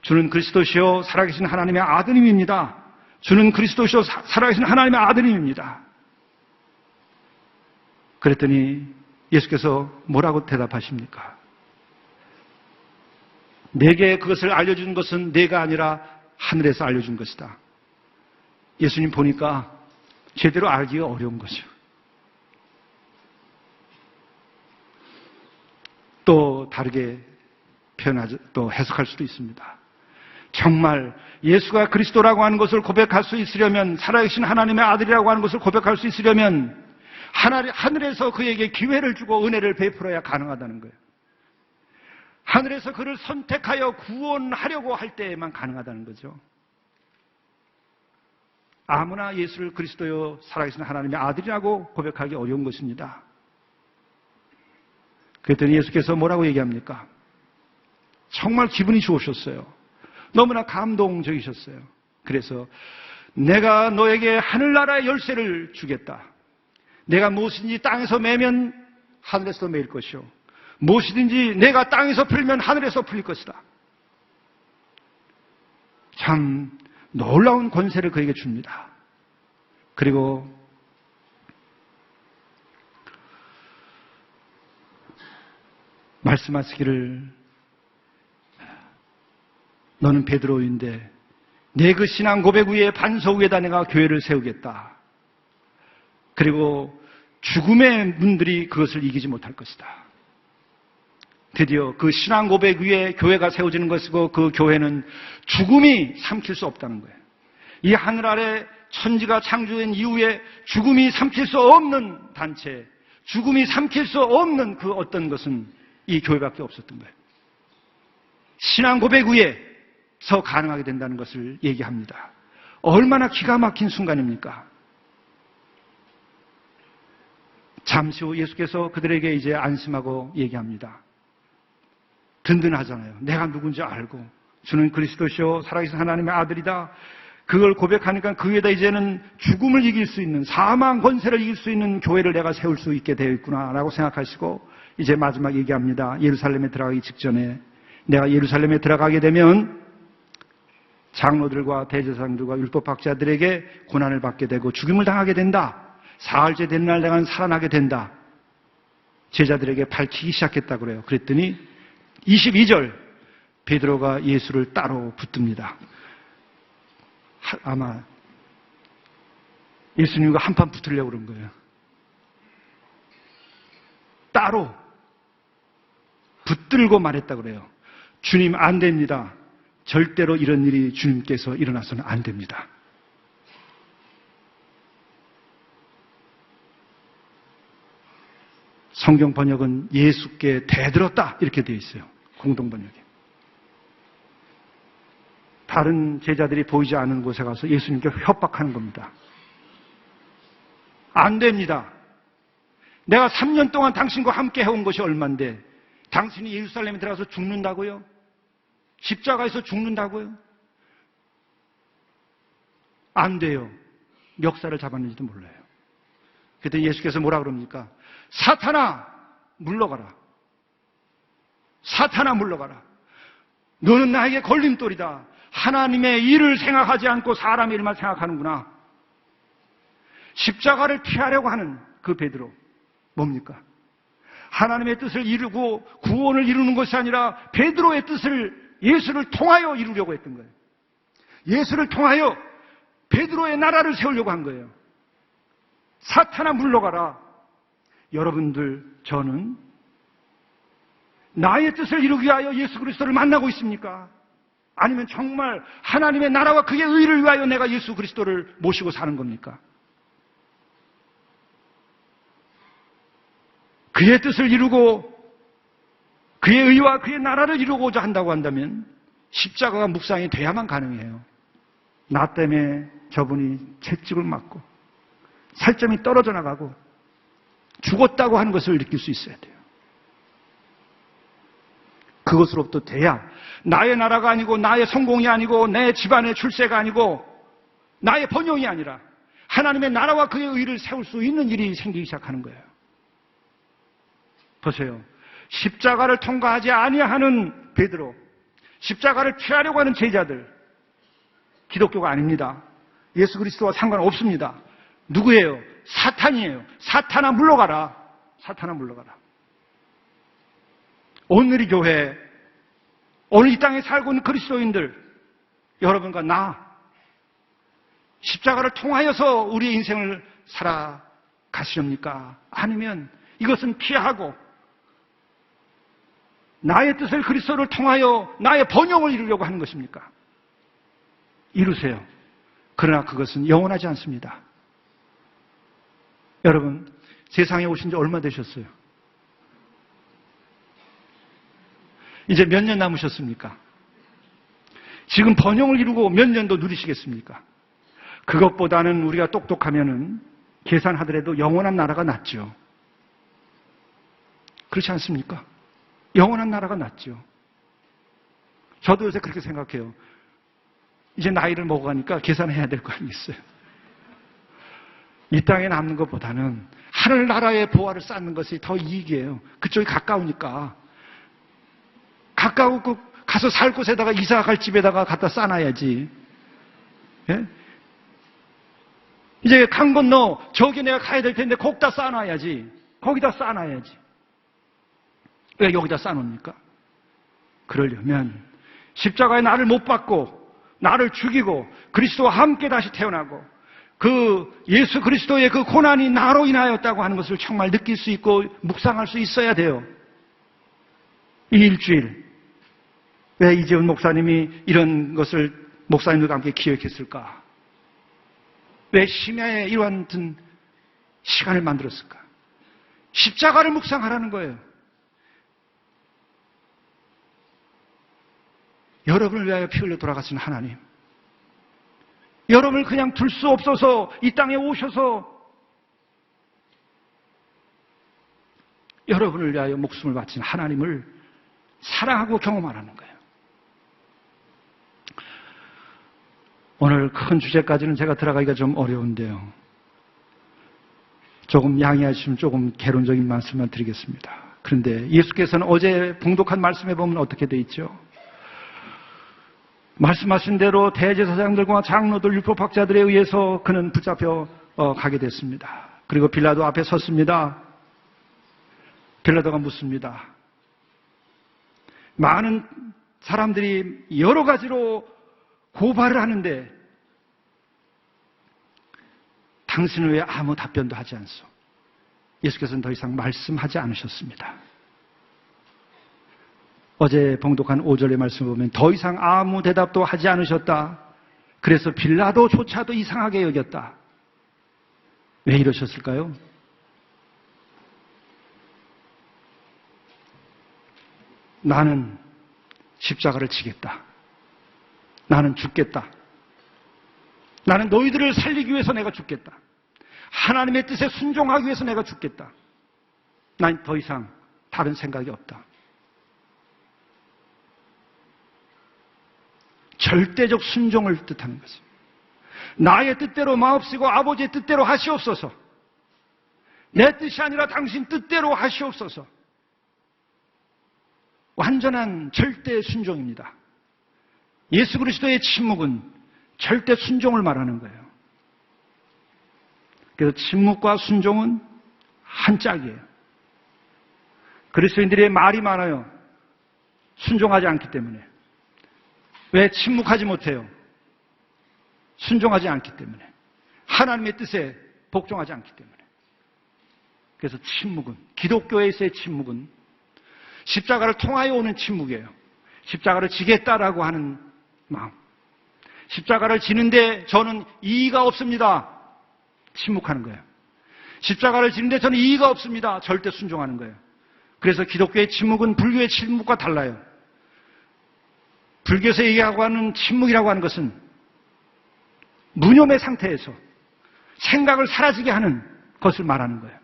[SPEAKER 2] 주는 그리스도시요 살아계신 하나님의 아드님입니다. 주는 그리스도시요 살아계신 하나님의 아드님입니다. 그랬더니 예수께서 뭐라고 대답하십니까? 내게 그것을 알려준 것은 내가 아니라 하늘에서 알려준 것이다. 예수님 보니까 제대로 알기가 어려운 거죠. 또 다르게 또 해석할 수도 있습니다. 정말 예수가 그리스도라고 하는 것을 고백할 수 있으려면, 살아계신 하나님의 아들이라고 하는 것을 고백할 수 있으려면 하늘에서 그에게 기회를 주고 은혜를 베풀어야 가능하다는 거예요. 하늘에서 그를 선택하여 구원하려고 할 때에만 가능하다는 거죠. 아무나 예수를 그리스도요 살아계신 하나님의 아들이라고 고백하기 어려운 것입니다. 그랬더니 예수께서 뭐라고 얘기합니까? 정말 기분이 좋으셨어요. 너무나 감동적이셨어요. 그래서 내가 너에게 하늘나라의 열쇠를 주겠다. 내가 무엇인지 땅에서 매면 하늘에서 매일 것이요, 무엇이든지 내가 땅에서 풀면 하늘에서 풀릴 것이다. 참 놀라운 권세를 그에게 줍니다. 그리고 말씀하시기를, 너는 베드로인데 내 그 신앙 고백 위에 반석 위에다 내가 교회를 세우겠다. 그리고 죽음의 문들이 그것을 이기지 못할 것이다. 드디어 그 신앙 고백 위에 교회가 세워지는 것이고, 그 교회는 죽음이 삼킬 수 없다는 거예요. 이 하늘 아래 천지가 창조된 이후에 죽음이 삼킬 수 없는 단체, 죽음이 삼킬 수 없는 그 어떤 것은 이 교회밖에 없었던 거예요. 신앙 고백 위에서 가능하게 된다는 것을 얘기합니다. 얼마나 기가 막힌 순간입니까? 잠시 후 예수께서 그들에게 이제 안심하고 얘기합니다. 든든하잖아요. 내가 누군지 알고 주는 그리스도시요 살아계신 하나님의 아들이다. 그걸 고백하니까 그 위에다 이제는 죽음을 이길 수 있는, 사망 권세를 이길 수 있는 교회를 내가 세울 수 있게 되어 있구나라고 생각하시고 이제 마지막 얘기합니다. 예루살렘에 들어가기 직전에, 내가 예루살렘에 들어가게 되면 장로들과 대제사장들과 율법학자들에게 고난을 받게 되고 죽임을 당하게 된다. 사흘째 되는 날 내가 살아나게 된다. 제자들에게 밝히기 시작했다고 그래요. 그랬더니 22절, 베드로가 예수를 따로 붙듭니다. 아마 예수님과 한판 붙으려고 그런 거예요. 따로 붙들고 말했다고 그래요. 주님, 안 됩니다. 절대로 이런 일이 주님께서 일어나서는 안 됩니다. 성경 번역은 예수께 대들었다 이렇게 되어 있어요. 공동 번역에. 다른 제자들이 보이지 않는 곳에 가서 예수님께 협박하는 겁니다. 안 됩니다. 내가 3년 동안 당신과 함께 해온 것이 얼만데 당신이 예루살렘에 들어가서 죽는다고요? 십자가에서 죽는다고요? 안 돼요. 멱살을 잡았는지도 몰라요. 그때 예수께서 뭐라 그럽니까? 사탄아, 물러가라. 사탄아, 물러가라. 너는 나에게 걸림돌이다. 하나님의 일을 생각하지 않고 사람의 일만 생각하는구나. 십자가를 피하려고 하는 그 베드로, 뭡니까? 하나님의 뜻을 이루고 구원을 이루는 것이 아니라 베드로의 뜻을 예수를 통하여 이루려고 했던 거예요. 예수를 통하여 베드로의 나라를 세우려고 한 거예요. 사탄아 물러가라. 여러분들, 저는 나의 뜻을 이루기 위하여 예수 그리스도를 만나고 있습니까? 아니면 정말 하나님의 나라와 그의 의를 위하여 내가 예수 그리스도를 모시고 사는 겁니까? 그의 뜻을 이루고 그의 의와 그의 나라를 이루고자 한다고 한다면 십자가가 묵상이 돼야만 가능해요. 나 때문에 저분이 채찍을 맞고 살점이 떨어져 나가고 죽었다고 하는 것을 느낄 수 있어야 돼요. 그것으로부터 돼야 나의 나라가 아니고 나의 성공이 아니고 내 집안의 출세가 아니고 나의 번영이 아니라 하나님의 나라와 그의 의를 세울 수 있는 일이 생기기 시작하는 거예요. 보세요. 십자가를 통과하지 아니하는 베드로, 십자가를 피하려고 하는 제자들, 기독교가 아닙니다. 예수 그리스도와 상관없습니다. 누구예요? 사탄이에요. 사탄아 물러가라. 사탄아 물러가라. 오늘 이 교회, 오늘 이 땅에 살고 있는 그리스도인들, 여러분과 나, 십자가를 통하여서 우리의 인생을 살아가시렵니까? 아니면 이것은 피하고 나의 뜻을 그리스도를 통하여 나의 번영을 이루려고 하는 것입니까? 이루세요. 그러나 그것은 영원하지 않습니다. 여러분, 세상에 오신 지 얼마 되셨어요? 이제 몇 년 남으셨습니까? 지금 번영을 이루고 몇 년도 누리시겠습니까? 그것보다는 우리가 똑똑하면은 계산하더라도 영원한 나라가 낫죠. 그렇지 않습니까? 영원한 나라가 낫죠. 저도 요새 그렇게 생각해요. 이제 나이를 먹어가니까 계산해야 될 거 아니겠어요? 이 땅에 남는 것보다는 하늘나라의 보화를 쌓는 것이 더 이익이에요. 그쪽이 가까우니까. 가까우고 가서 살 곳에다가 이사 갈 집에다가 갖다 쌓아놔야지. 예? 이제 강 건너 저기 내가 가야 될 텐데 거기다 쌓아놔야지. 거기다 쌓아놔야지. 왜 여기다 쌓아놓습니까? 그러려면 십자가에 나를 못 박고 나를 죽이고 그리스도와 함께 다시 태어나고 그 예수 그리스도의 그 고난이 나로 인하였다고 하는 것을 정말 느낄 수 있고 묵상할 수 있어야 돼요. 이 일주일 왜 이재훈 목사님이 이런 것을 목사님들과 함께 기획했을까? 왜 심야에 이러한 시간을 만들었을까? 십자가를 묵상하라는 거예요. 여러분을 위하여 피 흘려 돌아가신 하나님, 여러분을 그냥 둘 수 없어서 이 땅에 오셔서 여러분을 위하여 목숨을 바친 하나님을 사랑하고 경험하라는 거예요. 오늘 큰 주제까지는 제가 들어가기가 좀 어려운데요. 조금 양해해 주시면 조금 개론적인 말씀만 드리겠습니다. 그런데 예수께서는 어제 봉독한 말씀에 보면 어떻게 돼 있죠? 말씀하신 대로 대제사장들과 장로들, 율법학자들에 의해서 그는 붙잡혀 가게 됐습니다. 그리고 빌라도 앞에 섰습니다. 빌라도가 묻습니다. 많은 사람들이 여러 가지로 고발을 하는데 당신은 왜 아무 답변도 하지 않소? 예수께서는 더 이상 말씀하지 않으셨습니다. 어제 봉독한 5절의 말씀을 보면 더 이상 아무 대답도 하지 않으셨다. 그래서 빌라도조차도 이상하게 여겼다. 왜 이러셨을까요? 나는 십자가를 지겠다. 나는 죽겠다. 나는 너희들을 살리기 위해서 내가 죽겠다. 하나님의 뜻에 순종하기 위해서 내가 죽겠다. 난 더 이상 다른 생각이 없다. 절대적 순종을 뜻하는 것입니다. 나의 뜻대로 마옵시고 아버지의 뜻대로 하시옵소서. 내 뜻이 아니라 당신 뜻대로 하시옵소서. 완전한 절대 순종입니다. 예수 그리스도의 침묵은 절대 순종을 말하는 거예요. 그래서 침묵과 순종은 한 짝이에요. 그리스도인들의 말이 많아요. 순종하지 않기 때문에. 왜 침묵하지 못해요? 순종하지 않기 때문에. 하나님의 뜻에 복종하지 않기 때문에. 그래서 침묵은, 기독교에서의 침묵은 십자가를 통하여 오는 침묵이에요. 십자가를 지겠다라고 하는 마음. 십자가를 지는데 저는 이의가 없습니다. 침묵하는 거예요. 십자가를 지는데 저는 이의가 없습니다. 절대 순종하는 거예요. 그래서 기독교의 침묵은 불교의 침묵과 달라요. 불교에서 얘기하고 하는 침묵이라고 하는 것은 무념의 상태에서 생각을 사라지게 하는 것을 말하는 거예요.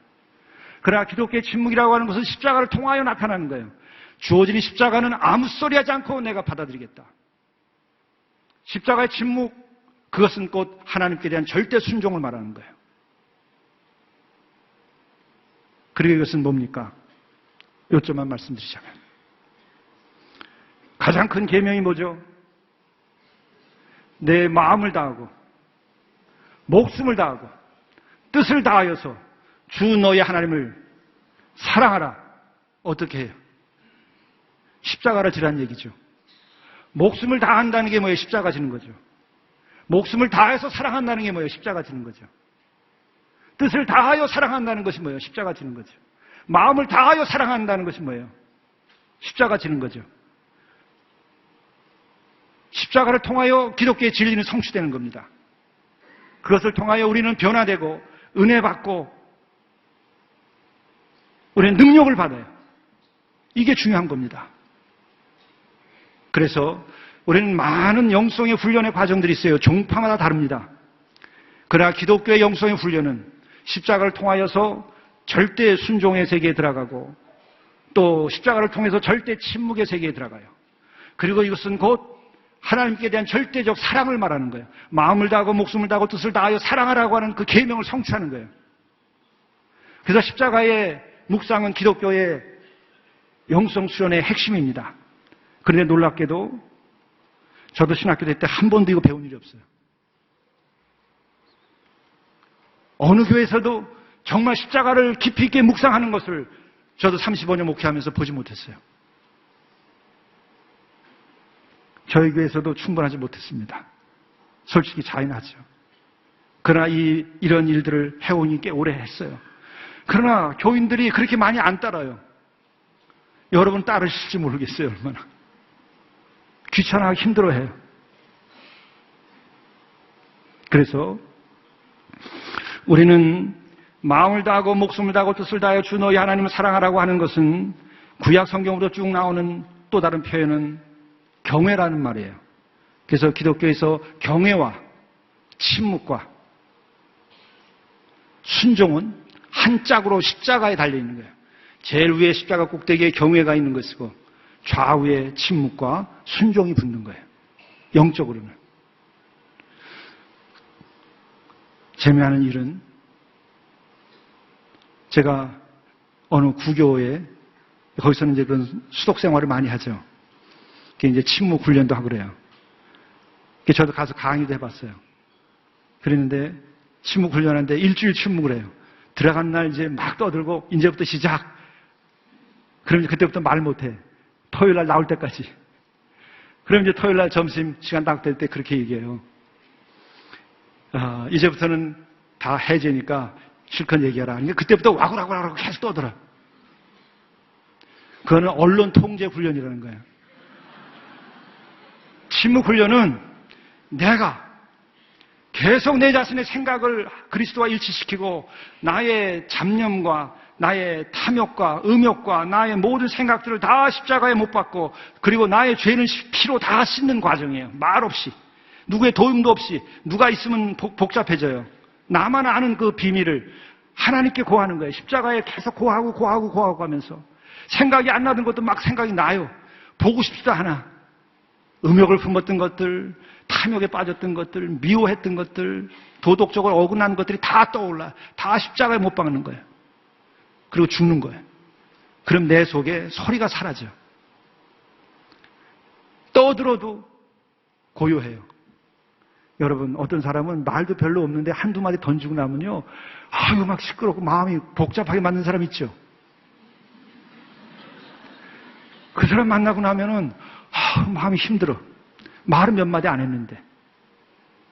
[SPEAKER 2] 그러나 기독교의 침묵이라고 하는 것은 십자가를 통하여 나타나는 거예요. 주어진 십자가는 아무 소리 하지 않고 내가 받아들이겠다. 십자가의 침묵, 그것은 곧 하나님께 대한 절대 순종을 말하는 거예요. 그리고 이것은 뭡니까? 요점만 말씀드리자면 가장 큰 계명이 뭐죠? 내 마음을 다하고 목숨을 다하고 뜻을 다하여서 주 너의 하나님을 사랑하라. 어떻게 해요? 십자가를 지라는 얘기죠. 목숨을 다한다는 게 뭐예요? 십자가 지는 거죠. 목숨을 다해서 사랑한다는 게 뭐예요? 십자가 지는 거죠. 뜻을 다하여 사랑한다는 것이 뭐예요? 십자가 지는 거죠. 마음을 다하여 사랑한다는 것이 뭐예요? 십자가 지는 거죠. 십자가를 통하여 기독교의 진리는 성취되는 겁니다. 그것을 통하여 우리는 변화되고 은혜 받고 우리는 능력을 받아요. 이게 중요한 겁니다. 그래서 우리는 많은 영성의 훈련의 과정들이 있어요. 종파마다 다릅니다. 그러나 기독교의 영성의 훈련은 십자가를 통하여서 절대 순종의 세계에 들어가고 또 십자가를 통해서 절대 침묵의 세계에 들어가요. 그리고 이것은 곧 하나님께 대한 절대적 사랑을 말하는 거예요. 마음을 다하고 목숨을 다하고 뜻을 다하여 사랑하라고 하는 그 계명을 성취하는 거예요. 그래서 십자가의 묵상은 기독교의 영성 수련의 핵심입니다. 그런데 놀랍게도 저도 신학교 다닐 때 한 번도 이거 배운 일이 없어요. 어느 교회에서도 정말 십자가를 깊이 있게 묵상하는 것을 저도 35년 목회하면서 보지 못했어요. 저희 교회에서도 충분하지 못했습니다. 솔직히 자인하죠. 그러나 이런 일들을 해오니 꽤 오래 했어요. 그러나 교인들이 그렇게 많이 안 따라요. 여러분 따르실지 모르겠어요. 얼마나 귀찮아하고 힘들어해요. 그래서 우리는 마음을 다하고 목숨을 다하고 뜻을 다하여 주 너희 하나님을 사랑하라고 하는 것은 구약 성경으로 쭉 나오는 또 다른 표현은 경외라는 말이에요. 그래서 기독교에서 경외와 침묵과 순종은 한 짝으로 십자가에 달려있는 거예요. 제일 위에 십자가 꼭대기에 경외가 있는 것이고 좌우에 침묵과 순종이 붙는 거예요. 영적으로는. 재미있는 일은 제가 어느 구교에 거기서는 이제 그런 수독 생활을 많이 하죠. 이제 침묵 훈련도 하고 그래요. 저도 가서 강의도 해봤어요. 그랬는데 침묵 훈련하는데 일주일 침묵을 해요. 들어간 날 이제 막 떠들고 이제부터 시작. 그럼 그때부터 말 못해. 토요일 날 나올 때까지. 그럼 이제 토요일 날 점심 시간 딱 될 때 그렇게 얘기해요. 이제부터는 다 해제니까 실컷 얘기하라. 그러니까 그때부터 와구라구라고 계속 떠들어. 그거는 언론 통제 훈련이라는 거예요. 침묵 훈련은 내가 계속 내 자신의 생각을 그리스도와 일치시키고 나의 잡념과 나의 탐욕과 음욕과 나의 모든 생각들을 다 십자가에 못 박고 그리고 나의 죄는 피로 다 씻는 과정이에요. 말 없이. 누구의 도움도 없이. 누가 있으면 복잡해져요. 나만 아는 그 비밀을 하나님께 고하는 거예요. 십자가에 계속 고하고 하면서 생각이 안 나던 것도 막 생각이 나요. 보고 싶지도 않아. 음욕을 품었던 것들, 탐욕에 빠졌던 것들, 미워했던 것들, 도덕적으로 어긋난 것들이 다 떠올라. 다 십자가에 못 박는 거예요. 그리고 죽는 거예요. 그럼 내 속에 소리가 사라져. 떠들어도 고요해요. 여러분, 어떤 사람은 말도 별로 없는데 한두 마디 던지고 나면요, 아유, 막 시끄럽고 마음이 복잡하게 맞는 사람 있죠? 그 사람 만나고 나면은, 마음이 힘들어. 말은 몇 마디 안 했는데.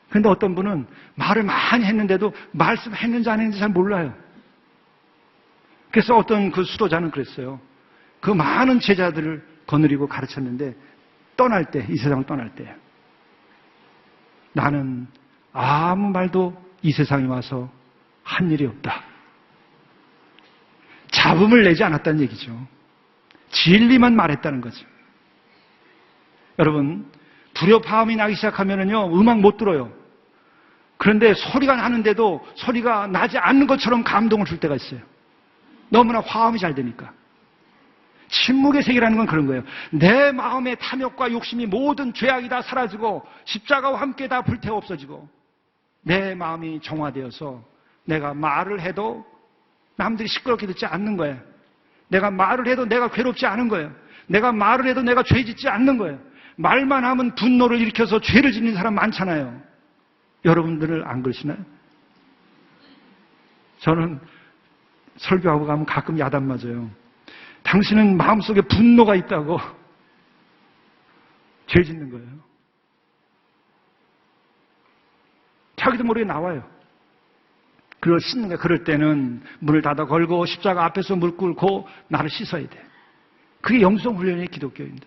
[SPEAKER 2] 그런데 어떤 분은 말을 많이 했는데도 말씀했는지 안 했는지 잘 몰라요. 그래서 어떤 그 수도자는 그랬어요. 그 많은 제자들을 거느리고 가르쳤는데 떠날 때, 이 세상을 떠날 때 나는 아무 말도 이 세상에 와서 한 일이 없다. 잡음을 내지 않았다는 얘기죠. 진리만 말했다는 거죠. 여러분, 불협화음이 나기 시작하면요, 음악 못 들어요. 그런데 소리가 나는데도 소리가 나지 않는 것처럼 감동을 줄 때가 있어요. 너무나 화음이 잘 되니까. 침묵의 세계라는 건 그런 거예요. 내 마음의 탐욕과 욕심이 모든 죄악이 다 사라지고 십자가와 함께 다 불태워 없어지고 내 마음이 정화되어서 내가 말을 해도 남들이 시끄럽게 듣지 않는 거예요. 내가 말을 해도 내가 괴롭지 않은 거예요. 내가 말을 해도 내가 죄 짓지 않는 거예요. 말만 하면 분노를 일으켜서 죄를 짓는 사람 많잖아요. 여러분들은 안 그러시나요? 저는 설교하고 가면 가끔 야단 맞아요. 당신은 마음속에 분노가 있다고 죄 짓는 거예요. 자기도 모르게 나와요. 그걸 씻는 거예요. 그럴 때는 문을 닫아 걸고 십자가 앞에서 물 꿇고 나를 씻어야 돼. 그게 영성 훈련이에요, 기독교인들.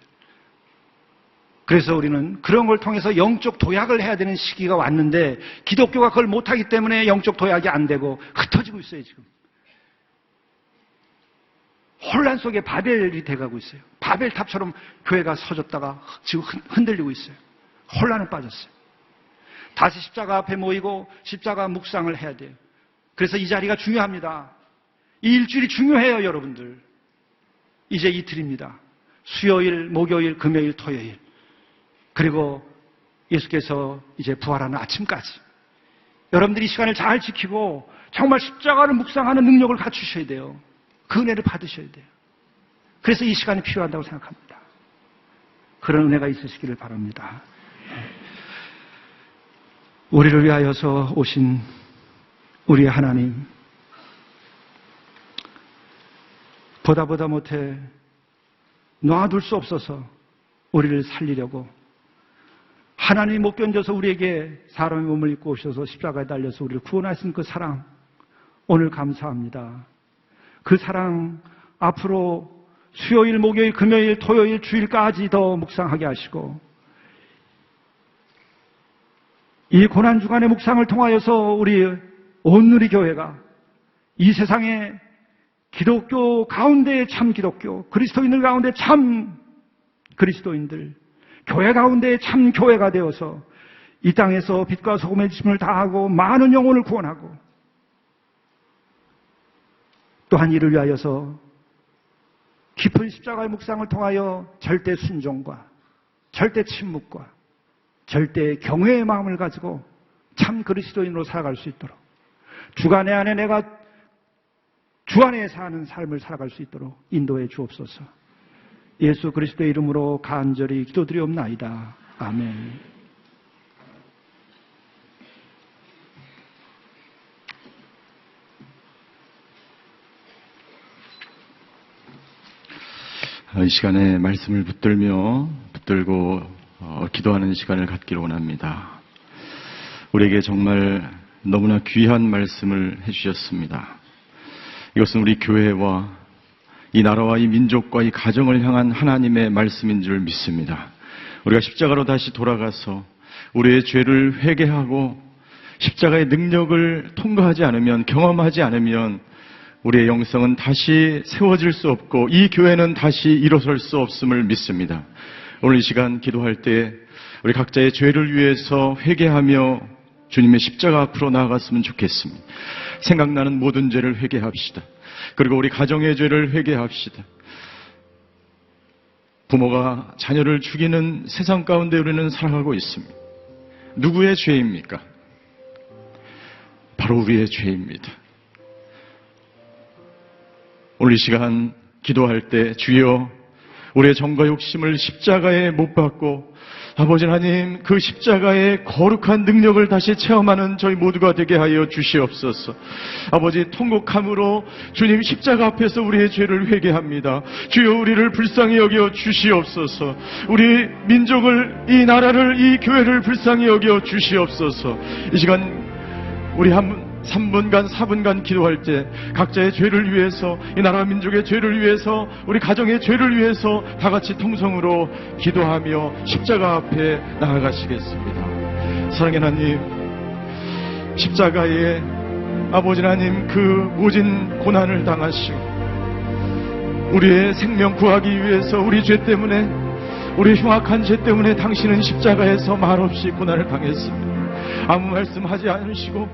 [SPEAKER 2] 그래서 우리는 그런 걸 통해서 영적 도약을 해야 되는 시기가 왔는데 기독교가 그걸 못하기 때문에 영적 도약이 안 되고 흩어지고 있어요, 지금. 혼란 속에 바벨이 돼가고 있어요. 바벨탑처럼 교회가 서졌다가 지금 흔들리고 있어요. 혼란에 빠졌어요. 다시 십자가 앞에 모이고 십자가 묵상을 해야 돼요. 그래서 이 자리가 중요합니다. 이 일주일이 중요해요, 여러분들. 이제 이틀입니다. 수요일, 목요일, 금요일, 토요일. 그리고 예수께서 이제 부활하는 아침까지. 여러분들이 이 시간을 잘 지키고 정말 십자가를 묵상하는 능력을 갖추셔야 돼요. 그 은혜를 받으셔야 돼요. 그래서 이 시간이 필요하다고 생각합니다. 그런 은혜가 있으시기를 바랍니다. 우리를 위하여서 오신 우리의 하나님, 보다 못해 놔둘 수 없어서 우리를 살리려고 하나님이 못 견뎌서 우리에게 사람의 몸을 입고 오셔서 십자가에 달려서 우리를 구원하신 그 사랑, 오늘 감사합니다. 그 사랑 앞으로 수요일, 목요일, 금요일, 토요일, 주일까지 더 묵상하게 하시고 이 고난주간의 묵상을 통하여서 우리 온누리 교회가 이 세상에 기독교 가운데 참 기독교, 그리스도인들 가운데 참 그리스도인들, 교회 가운데 참 교회가 되어서 이 땅에서 빛과 소금의 짐을 다하고 많은 영혼을 구원하고 또한 이를 위하여서 깊은 십자가의 묵상을 통하여 절대 순종과 절대 침묵과 절대 경외의 마음을 가지고 참 그리스도인으로 살아갈 수 있도록 주가 내 안에 내가 주 안에 사는 삶을 살아갈 수 있도록 인도해 주옵소서. 예수 그리스도의 이름으로 간절히 기도드리옵나이다. 아멘.
[SPEAKER 1] 이 시간에 말씀을 붙들고 기도하는 시간을 갖기를 원합니다. 우리에게 정말 너무나 귀한 말씀을 해주셨습니다. 이것은 우리 교회와 이 나라와 이 민족과 이 가정을 향한 하나님의 말씀인 줄 믿습니다. 우리가 십자가로 다시 돌아가서 우리의 죄를 회개하고 십자가의 능력을 통과하지 않으면, 경험하지 않으면 우리의 영성은 다시 세워질 수 없고 이 교회는 다시 일어설 수 없음을 믿습니다. 오늘 이 시간 기도할 때 우리 각자의 죄를 위해서 회개하며 주님의 십자가 앞으로 나아갔으면 좋겠습니다. 생각나는 모든 죄를 회개합시다. 그리고 우리 가정의 죄를 회개합시다. 부모가 자녀를 죽이는 세상 가운데 우리는 살아가고 있습니다. 누구의 죄입니까? 바로 우리의 죄입니다. 오늘 이 시간 기도할 때 주여 우리의 정과 욕심을 십자가에 못 박고 아버지 하나님 그 십자가의 거룩한 능력을 다시 체험하는 저희 모두가 되게 하여 주시옵소서. 아버지 통곡함으로 주님 십자가 앞에서 우리의 죄를 회개합니다. 주여 우리를 불쌍히 여겨 주시옵소서. 우리 민족을, 이 나라를, 이 교회를 불쌍히 여겨 주시옵소서. 이 시간 우리 한 3분간 4분간 기도할 때 각자의 죄를 위해서, 이 나라 민족의 죄를 위해서, 우리 가정의 죄를 위해서 다 같이 통성으로 기도하며 십자가 앞에 나아가시겠습니다. 사랑의 하나님, 십자가에 아버지 하나님 그 모진 고난을 당하시고 우리의 생명 구하기 위해서, 우리 죄 때문에, 우리 흉악한 죄 때문에 당신은 십자가에서 말없이 고난을 당했습니다. 아무 말씀하지 않으시고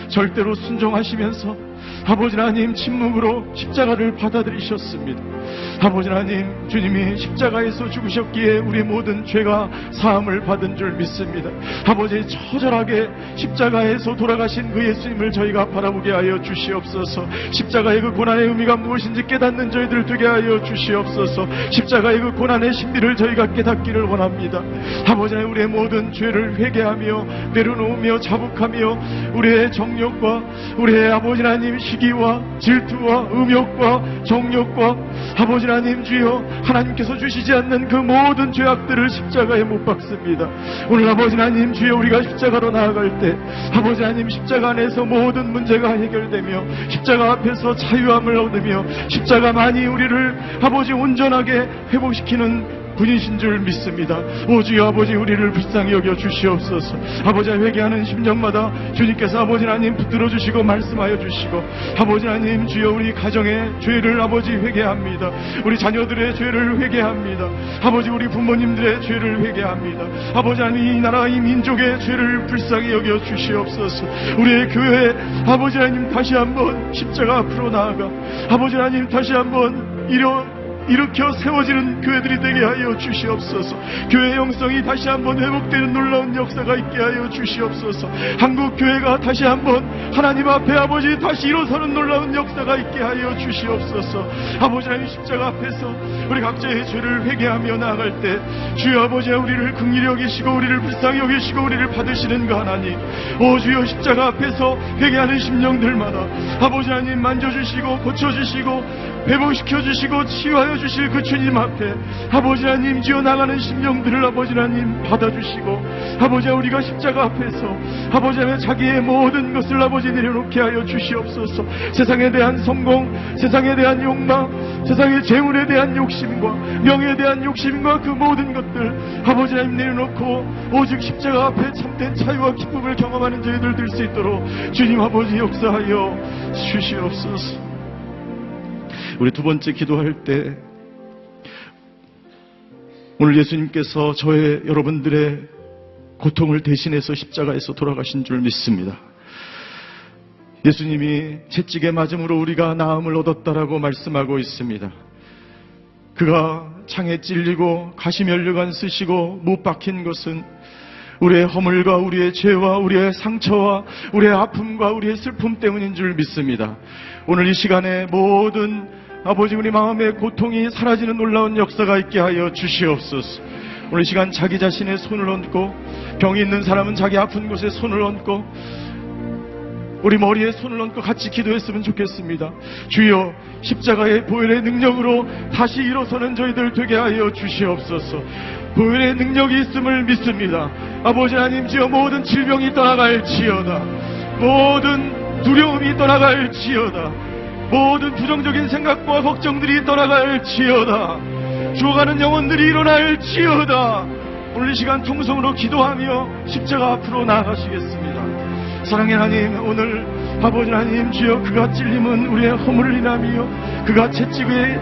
[SPEAKER 1] 절대로 순종하시면서 아버지 하나님 침묵으로 십자가를 받아들이셨습니다. 아버지 하나님, 주님이 십자가에서 죽으셨기에 우리 모든 죄가 사함을 받은 줄 믿습니다. 아버지, 처절하게 십자가에서 돌아가신 그 예수님을 저희가 바라보게 하여 주시옵소서. 십자가의 그 고난의 의미가 무엇인지 깨닫는 저희들 되게 하여 주시옵소서. 십자가의 그 고난의 신비를 저희가 깨닫기를 원합니다. 아버지 하나님, 우리의 모든 죄를 회개하며 내려놓으며 자복하며 우리의 정욕과 우리의 아버지 하나님 시기와 질투와 음욕과 정욕과 아버지 하나님 주여, 하나님께서 주시지 않는 그 모든 죄악들을 십자가에 못 박습니다. 오늘 아버지 하나님 주여, 우리가 십자가로 나아갈 때 아버지 하나님 십자가 안에서 모든 문제가 해결되며 십자가 앞에서 자유함을 얻으며 십자가만이 우리를 아버지 온전하게 회복시키는 분이신 줄 믿습니다. 오 주여, 아버지 우리를 불쌍히 여겨 주시옵소서. 아버지 회개하는 심령마다 주님께서 아버지 하나님 붙들어 주시고 말씀하여 주시고, 아버지 하나님 주여, 우리 가정의 죄를 아버지 회개합니다. 우리 자녀들의 죄를 회개합니다. 아버지 우리 부모님들의 죄를 회개합니다. 아버지 하나님, 이 나라 이 민족의 죄를 불쌍히 여겨 주시옵소서. 우리의 교회 아버지 하나님 다시 한번 십자가 앞으로 나아가 아버지 하나님 다시 한번 일으켜 세워지는 교회들이 되게 하여 주시옵소서. 교회의 영성이 다시 한번 회복되는 놀라운 역사가 있게 하여 주시옵소서. 한국 교회가 다시 한번 하나님 앞에 아버지 다시 일어서는 놀라운 역사가 있게 하여 주시옵소서. 아버지 하나님, 십자가 앞에서 우리 각자의 죄를 회개하며 나아갈 때 주여 아버지, 우리를 긍휼히 여기시고 우리를 불쌍히 여기시고 우리를 받으시는 그 하나님, 오 주여, 십자가 앞에서 회개하는 심령들마다 아버지 하나님 만져주시고 고쳐주시고 회복시켜주시고 치유하여 주실 그 주님 앞에 아버지 하나님 지어 나가는 심령들을 아버지 하나님 받아주시고, 아버지 우리가 십자가 앞에서 아버지 하나님 자기의 모든 것을 아버지 내려놓게 하여 주시옵소서. 세상에 대한 성공, 세상에 대한 욕망, 세상의 재물에 대한 욕심과 명예에 대한 욕심과 그 모든 것들 아버지 하나님 내려놓고 오직 십자가 앞에 참된 자유와 기쁨을 경험하는 저희들 될 수 있도록 주님 아버지 역사하여 주시옵소서. 우리 두 번째 기도할 때 오늘 예수님께서 저의 여러분들의 고통을 대신해서 십자가에서 돌아가신 줄 믿습니다. 예수님이 채찍에 맞음으로 우리가 나음을 얻었다라고 말씀하고 있습니다. 그가 창에 찔리고 가시면류관 쓰시고 못 박힌 것은 우리의 허물과 우리의 죄와 우리의 상처와 우리의 아픔과 우리의 슬픔 때문인 줄 믿습니다. 오늘 이 시간에 모든 아버지 우리 마음의 고통이 사라지는 놀라운 역사가 있게 하여 주시옵소서. 오늘 이 시간 자기 자신의 손을 얹고, 병이 있는 사람은 자기 아픈 곳에 손을 얹고 우리 머리에 손을 얹고 같이 기도했으면 좋겠습니다. 주여, 십자가의 보혈의 능력으로 다시 일어서는 저희들 되게 하여 주시옵소서. 보혈의 능력이 있음을 믿습니다. 아버지 하나님 주여, 모든 질병이 떠나갈지어다, 모든 두려움이 떠나갈지어다, 모든 부정적인 생각과 걱정들이 떠나갈지어다, 죽어가는 영혼들이 일어날지어다. 오늘 이 시간 통성으로 기도하며 십자가 앞으로 나아가시겠습니다. 사랑의 하나님, 오늘 아버지 하나님 주여, 그가 찔림은 우리의 허물을 인하며 그가 채찍에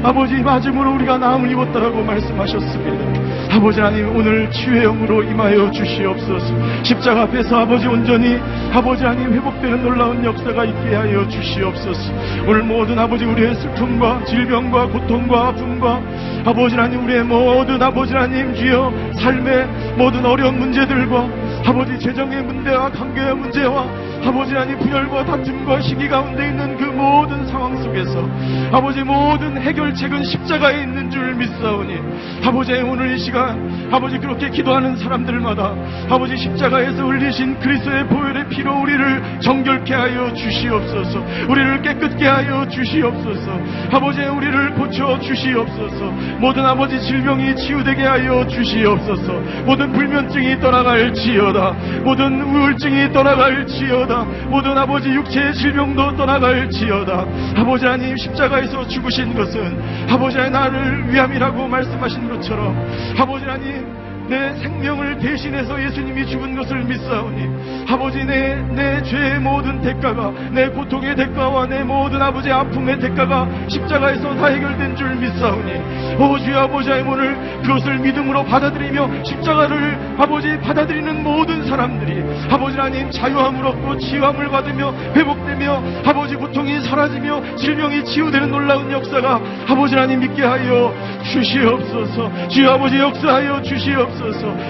[SPEAKER 1] 아버지 맞음으로 우리가 나음을 입었다라고 말씀하셨습니다. 아버지 하나님, 오늘 치유의 영으로 임하여 주시옵소서. 십자가 앞에서 아버지 온전히 아버지 하나님 회복되는 놀라운 역사가 있게 하여 주시옵소서. 오늘 모든 아버지 우리의 슬픔과 질병과 고통과 아픔과 아버지 하나님 우리의 모든 아버지 하나님 주여 삶의 모든 어려운 문제들과 아버지 재정의 문제와 관계의 문제와 아버지 하나님 분열과 다툼과 시기 가운데 있는 그 모든 상황 속에서 아버지 모든 해결책은 십자가에 있는 줄 믿사오니 아버지 오늘 이 시간 아버지 그렇게 기도하는 사람들마다 아버지 십자가에서 흘리신 그리스도의 보혈의 피로 우리를 정결케 하여 주시옵소서. 우리를 깨끗게 하여 주시옵소서. 아버지 우리를 고쳐 주시옵소서. 모든 아버지 질병이 치유되게 하여 주시옵소서. 모든 불면증이 떠나갈지어다. 모든 우울증이 떠나갈지어다. 모든 아버지 육체의 질병도 떠나갈지어다. 아버지 하나님 십자가에서 죽으신 것은 아버지 하나님 나를 위함이라고 말씀하신 것처럼 아버지 하나님 내 생명을 대신해서 예수님이 죽은 것을 믿사오니 아버지 내 죄의 모든 대가가 내 고통의 대가와 내 모든 아버지의 아픔의 대가가 십자가에서 다 해결된 줄 믿사오니 오 주여 아버지 하나님 오늘 그것을 믿음으로 받아들이며 십자가를 아버지 받아들이는 모든 사람들이 아버지 하나님 자유함을 얻고 치유함을 받으며 회복되며 아버지 고통이 사라지며 질병이 치유되는 놀라운 역사가 아버지 하나님 있게 하여 주시옵소서. 주여 아버지 역사하여 주시옵소서.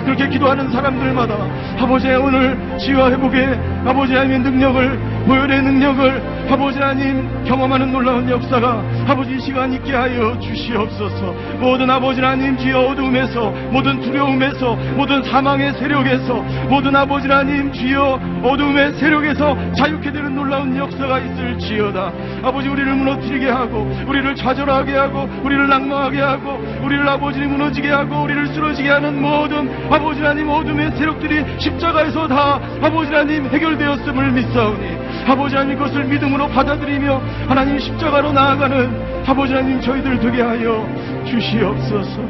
[SPEAKER 1] 그렇게 기도하는 사람들마다 아버지 오늘 치유와 회복의 아버지 하나님의 능력을 보혈의 능력을 아버지 하나님 경험하는 놀라운 역사가 아버지 이 시간 있게 하여 주시옵소서. 모든 아버지 하나님 주여 어두움에서 모든 두려움에서 모든 사망의 세력에서 모든 아버지 하나님 주여 어두움의 세력에서 자유케 되는 놀라운 역사가 있을지어다. 아버지 우리를 무너뜨리게 하고 우리를 좌절하게 하고 우리를 낙망하게 하고 우리를 아버지 무너지게 하고 우리를 쓰러지게 하는 모든 아버지 하나님 어둠의 세력들이 십자가에서 다 아버지 하나님 해결되었음을 믿사오니 아버지 하나님 그것을 믿음으로 받아들이며 하나님 십자가로 나아가는 아버지 하나님 저희들 되게 하여 주시옵소서.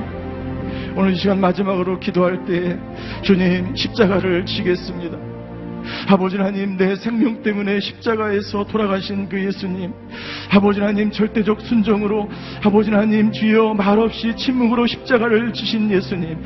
[SPEAKER 1] 오늘 이 시간 마지막으로 기도할 때 주님 십자가를 지겠습니다. 아버지 하나님 내 생명 때문에 십자가에서 돌아가신 그 예수님 아버지 하나님 절대적 순종으로 아버지 하나님 주여 말없이 침묵으로 십자가를 지신 예수님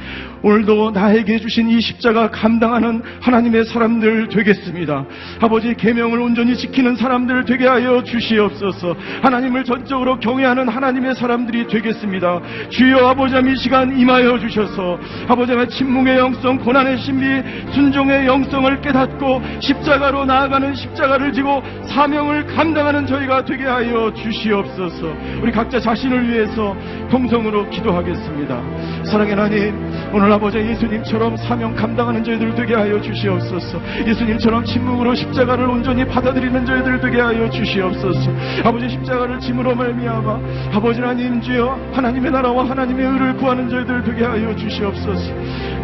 [SPEAKER 1] 오늘도 나에게 주신 이 십자가 감당하는 하나님의 사람들 되겠습니다. 아버지 계명을 온전히 지키는 사람들 되게 하여 주시옵소서. 하나님을 전적으로 경외하는 하나님의 사람들이 되겠습니다. 주여 아버지 하나님 이 시간 임하여 주셔서 아버지 하나님 침묵의 영성 고난의 신비 순종의 영성을 깨닫고 십자가로 나아가는 십자가를 지고 사명을 감당하는 저희가 되게 하여 주시옵소서. 우리 각자 자신을 위해서 통성으로 기도하겠습니다. 사랑의 하나님 오늘 아버지 예수님처럼 사명 감당하는 저희들 되게 하여 주시옵소서. 예수님처럼 침묵으로 십자가를 온전히 받아들이는 저희들 되게 하여 주시옵소서. 아버지 십자가를 짐으로 말미암아 아버지 하나님 주여 하나님의 나라와 하나님의 의를 구하는 저희들 되게 하여 주시옵소서.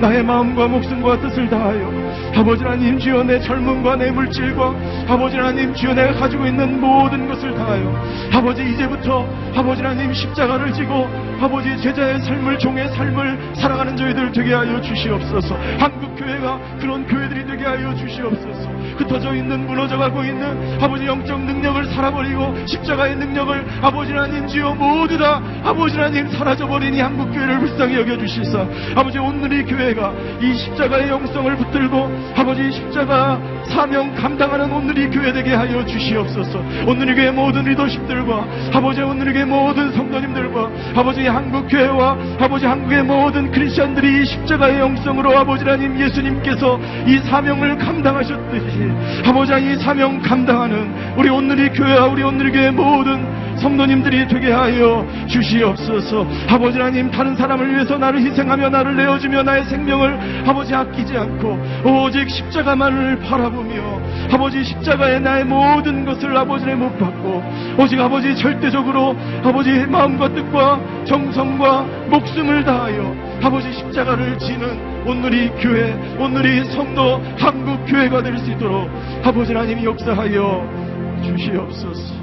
[SPEAKER 1] 나의 마음과 목숨과 뜻을 다하여 아버지 하나님 주여 내 젊음과 내 물질과 아버지 하나님 주여 내가 가지고 있는 모든 것을 다하여 아버지 이제부터 아버지 하나님 십자가를 지고 아버지 제자의 삶을 종의 삶을 살아가는 저희들 되게 하여 주시옵소서. 한국교회가 그런 교회들이 되게 하여 주시옵소서. 흩어져 있는 무너져가고 있는 아버지 영적 능력을 살아버리고 십자가의 능력을 아버지 하나님 주여 모두 다 아버지 하나님 사라져버린 이 한국교회를 불쌍히 여겨주시사 아버지 오늘 이 교회가 이 십자가의 영성을 붙들고 아버지 십자가 사명 감당하는 오늘 이 교회 되게 하여 주시옵소서. 오늘 이 교회 모든 리더십들과 아버지 오늘 이 교회 모든 성도님들과 아버지 한국교회와 아버지 한국의 모든 크리스천들이 이 십자가의 영성으로 아버지 하나님 예수님께서 이 사명을 감당하셨듯이 아버지 하나님 이 사명 감당하는 우리 오늘 이 교회와 우리 오늘 이 교회 모든 성도님들이 되게 하여 주시옵소서. 아버지 하나님 다른 사람을 위해서 나를 희생하며 나를 내어주며 나의 생명을 아버지 아끼지 않고 오직 십자가만을 바라보며 아버지 십자가에 나의 모든 것을 아버지를 못 받고 오직 아버지 절대적으로 아버지 마음과 뜻과 정성과 목숨을 다하여 아버지 십자가를 지는 오늘이 교회 오늘이 성도 한국교회가 될 수 있도록 아버지 하나님 역사하여 주시옵소서.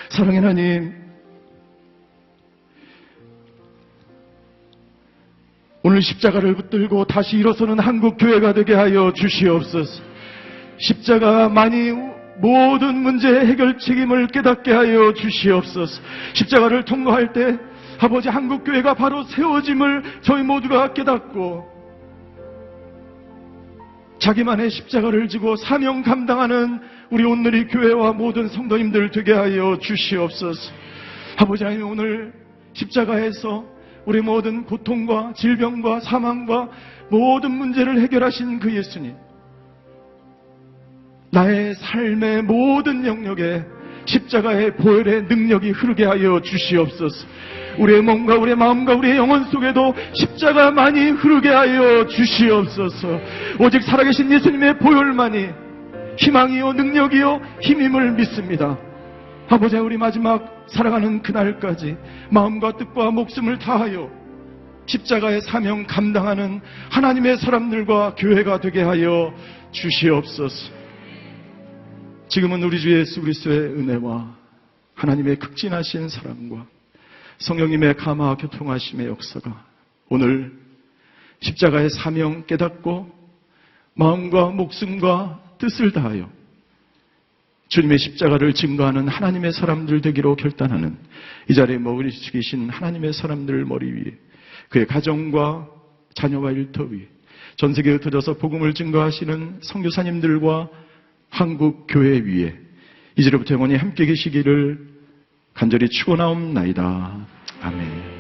[SPEAKER 1] 사랑의 하나님 오늘 십자가를 붙들고 다시 일어서는 한국교회가 되게 하여 주시옵소서. 십자가만이 모든 문제의 해결 책임을 깨닫게 하여 주시옵소서. 십자가를 통과할 때 아버지 한국교회가 바로 세워짐을 저희 모두가 깨닫고 자기만의 십자가를 지고 사명 감당하는 우리 오늘의 교회와 모든 성도님들 되게 하여 주시옵소서. 아버지 하나님 오늘 십자가에서 우리 모든 고통과 질병과 사망과 모든 문제를 해결하신 그 예수님 나의 삶의 모든 영역에 십자가의 보혈의 능력이 흐르게 하여 주시옵소서. 우리의 몸과 우리의 마음과 우리의 영혼 속에도 십자가만이 흐르게 하여 주시옵소서. 오직 살아계신 예수님의 보혈만이 희망이요 능력이요 힘임을 믿습니다. 아버지, 우리 마지막 살아가는 그날까지 마음과 뜻과 목숨을 다하여 십자가의 사명 감당하는 하나님의 사람들과 교회가 되게 하여 주시옵소서. 지금은 우리 주 예수 그리스도의 은혜와 하나님의 극진하신 사랑과 성령님의 감화 교통하심의 역사가 오늘 십자가의 사명 깨닫고 마음과 목숨과 뜻을 다하여 주님의 십자가를 증거하는 하나님의 사람들 되기로 결단하는 이 자리에 머리 숙이신 하나님의 사람들 머리 위에, 그의 가정과 자녀와 일터 위에, 전 세계에 흩어져서 복음을 증거하시는 선교사님들과 한국 교회 위에 이제로부터 영원히 함께 계시기를 간절히 축원하옵나이다. 아멘.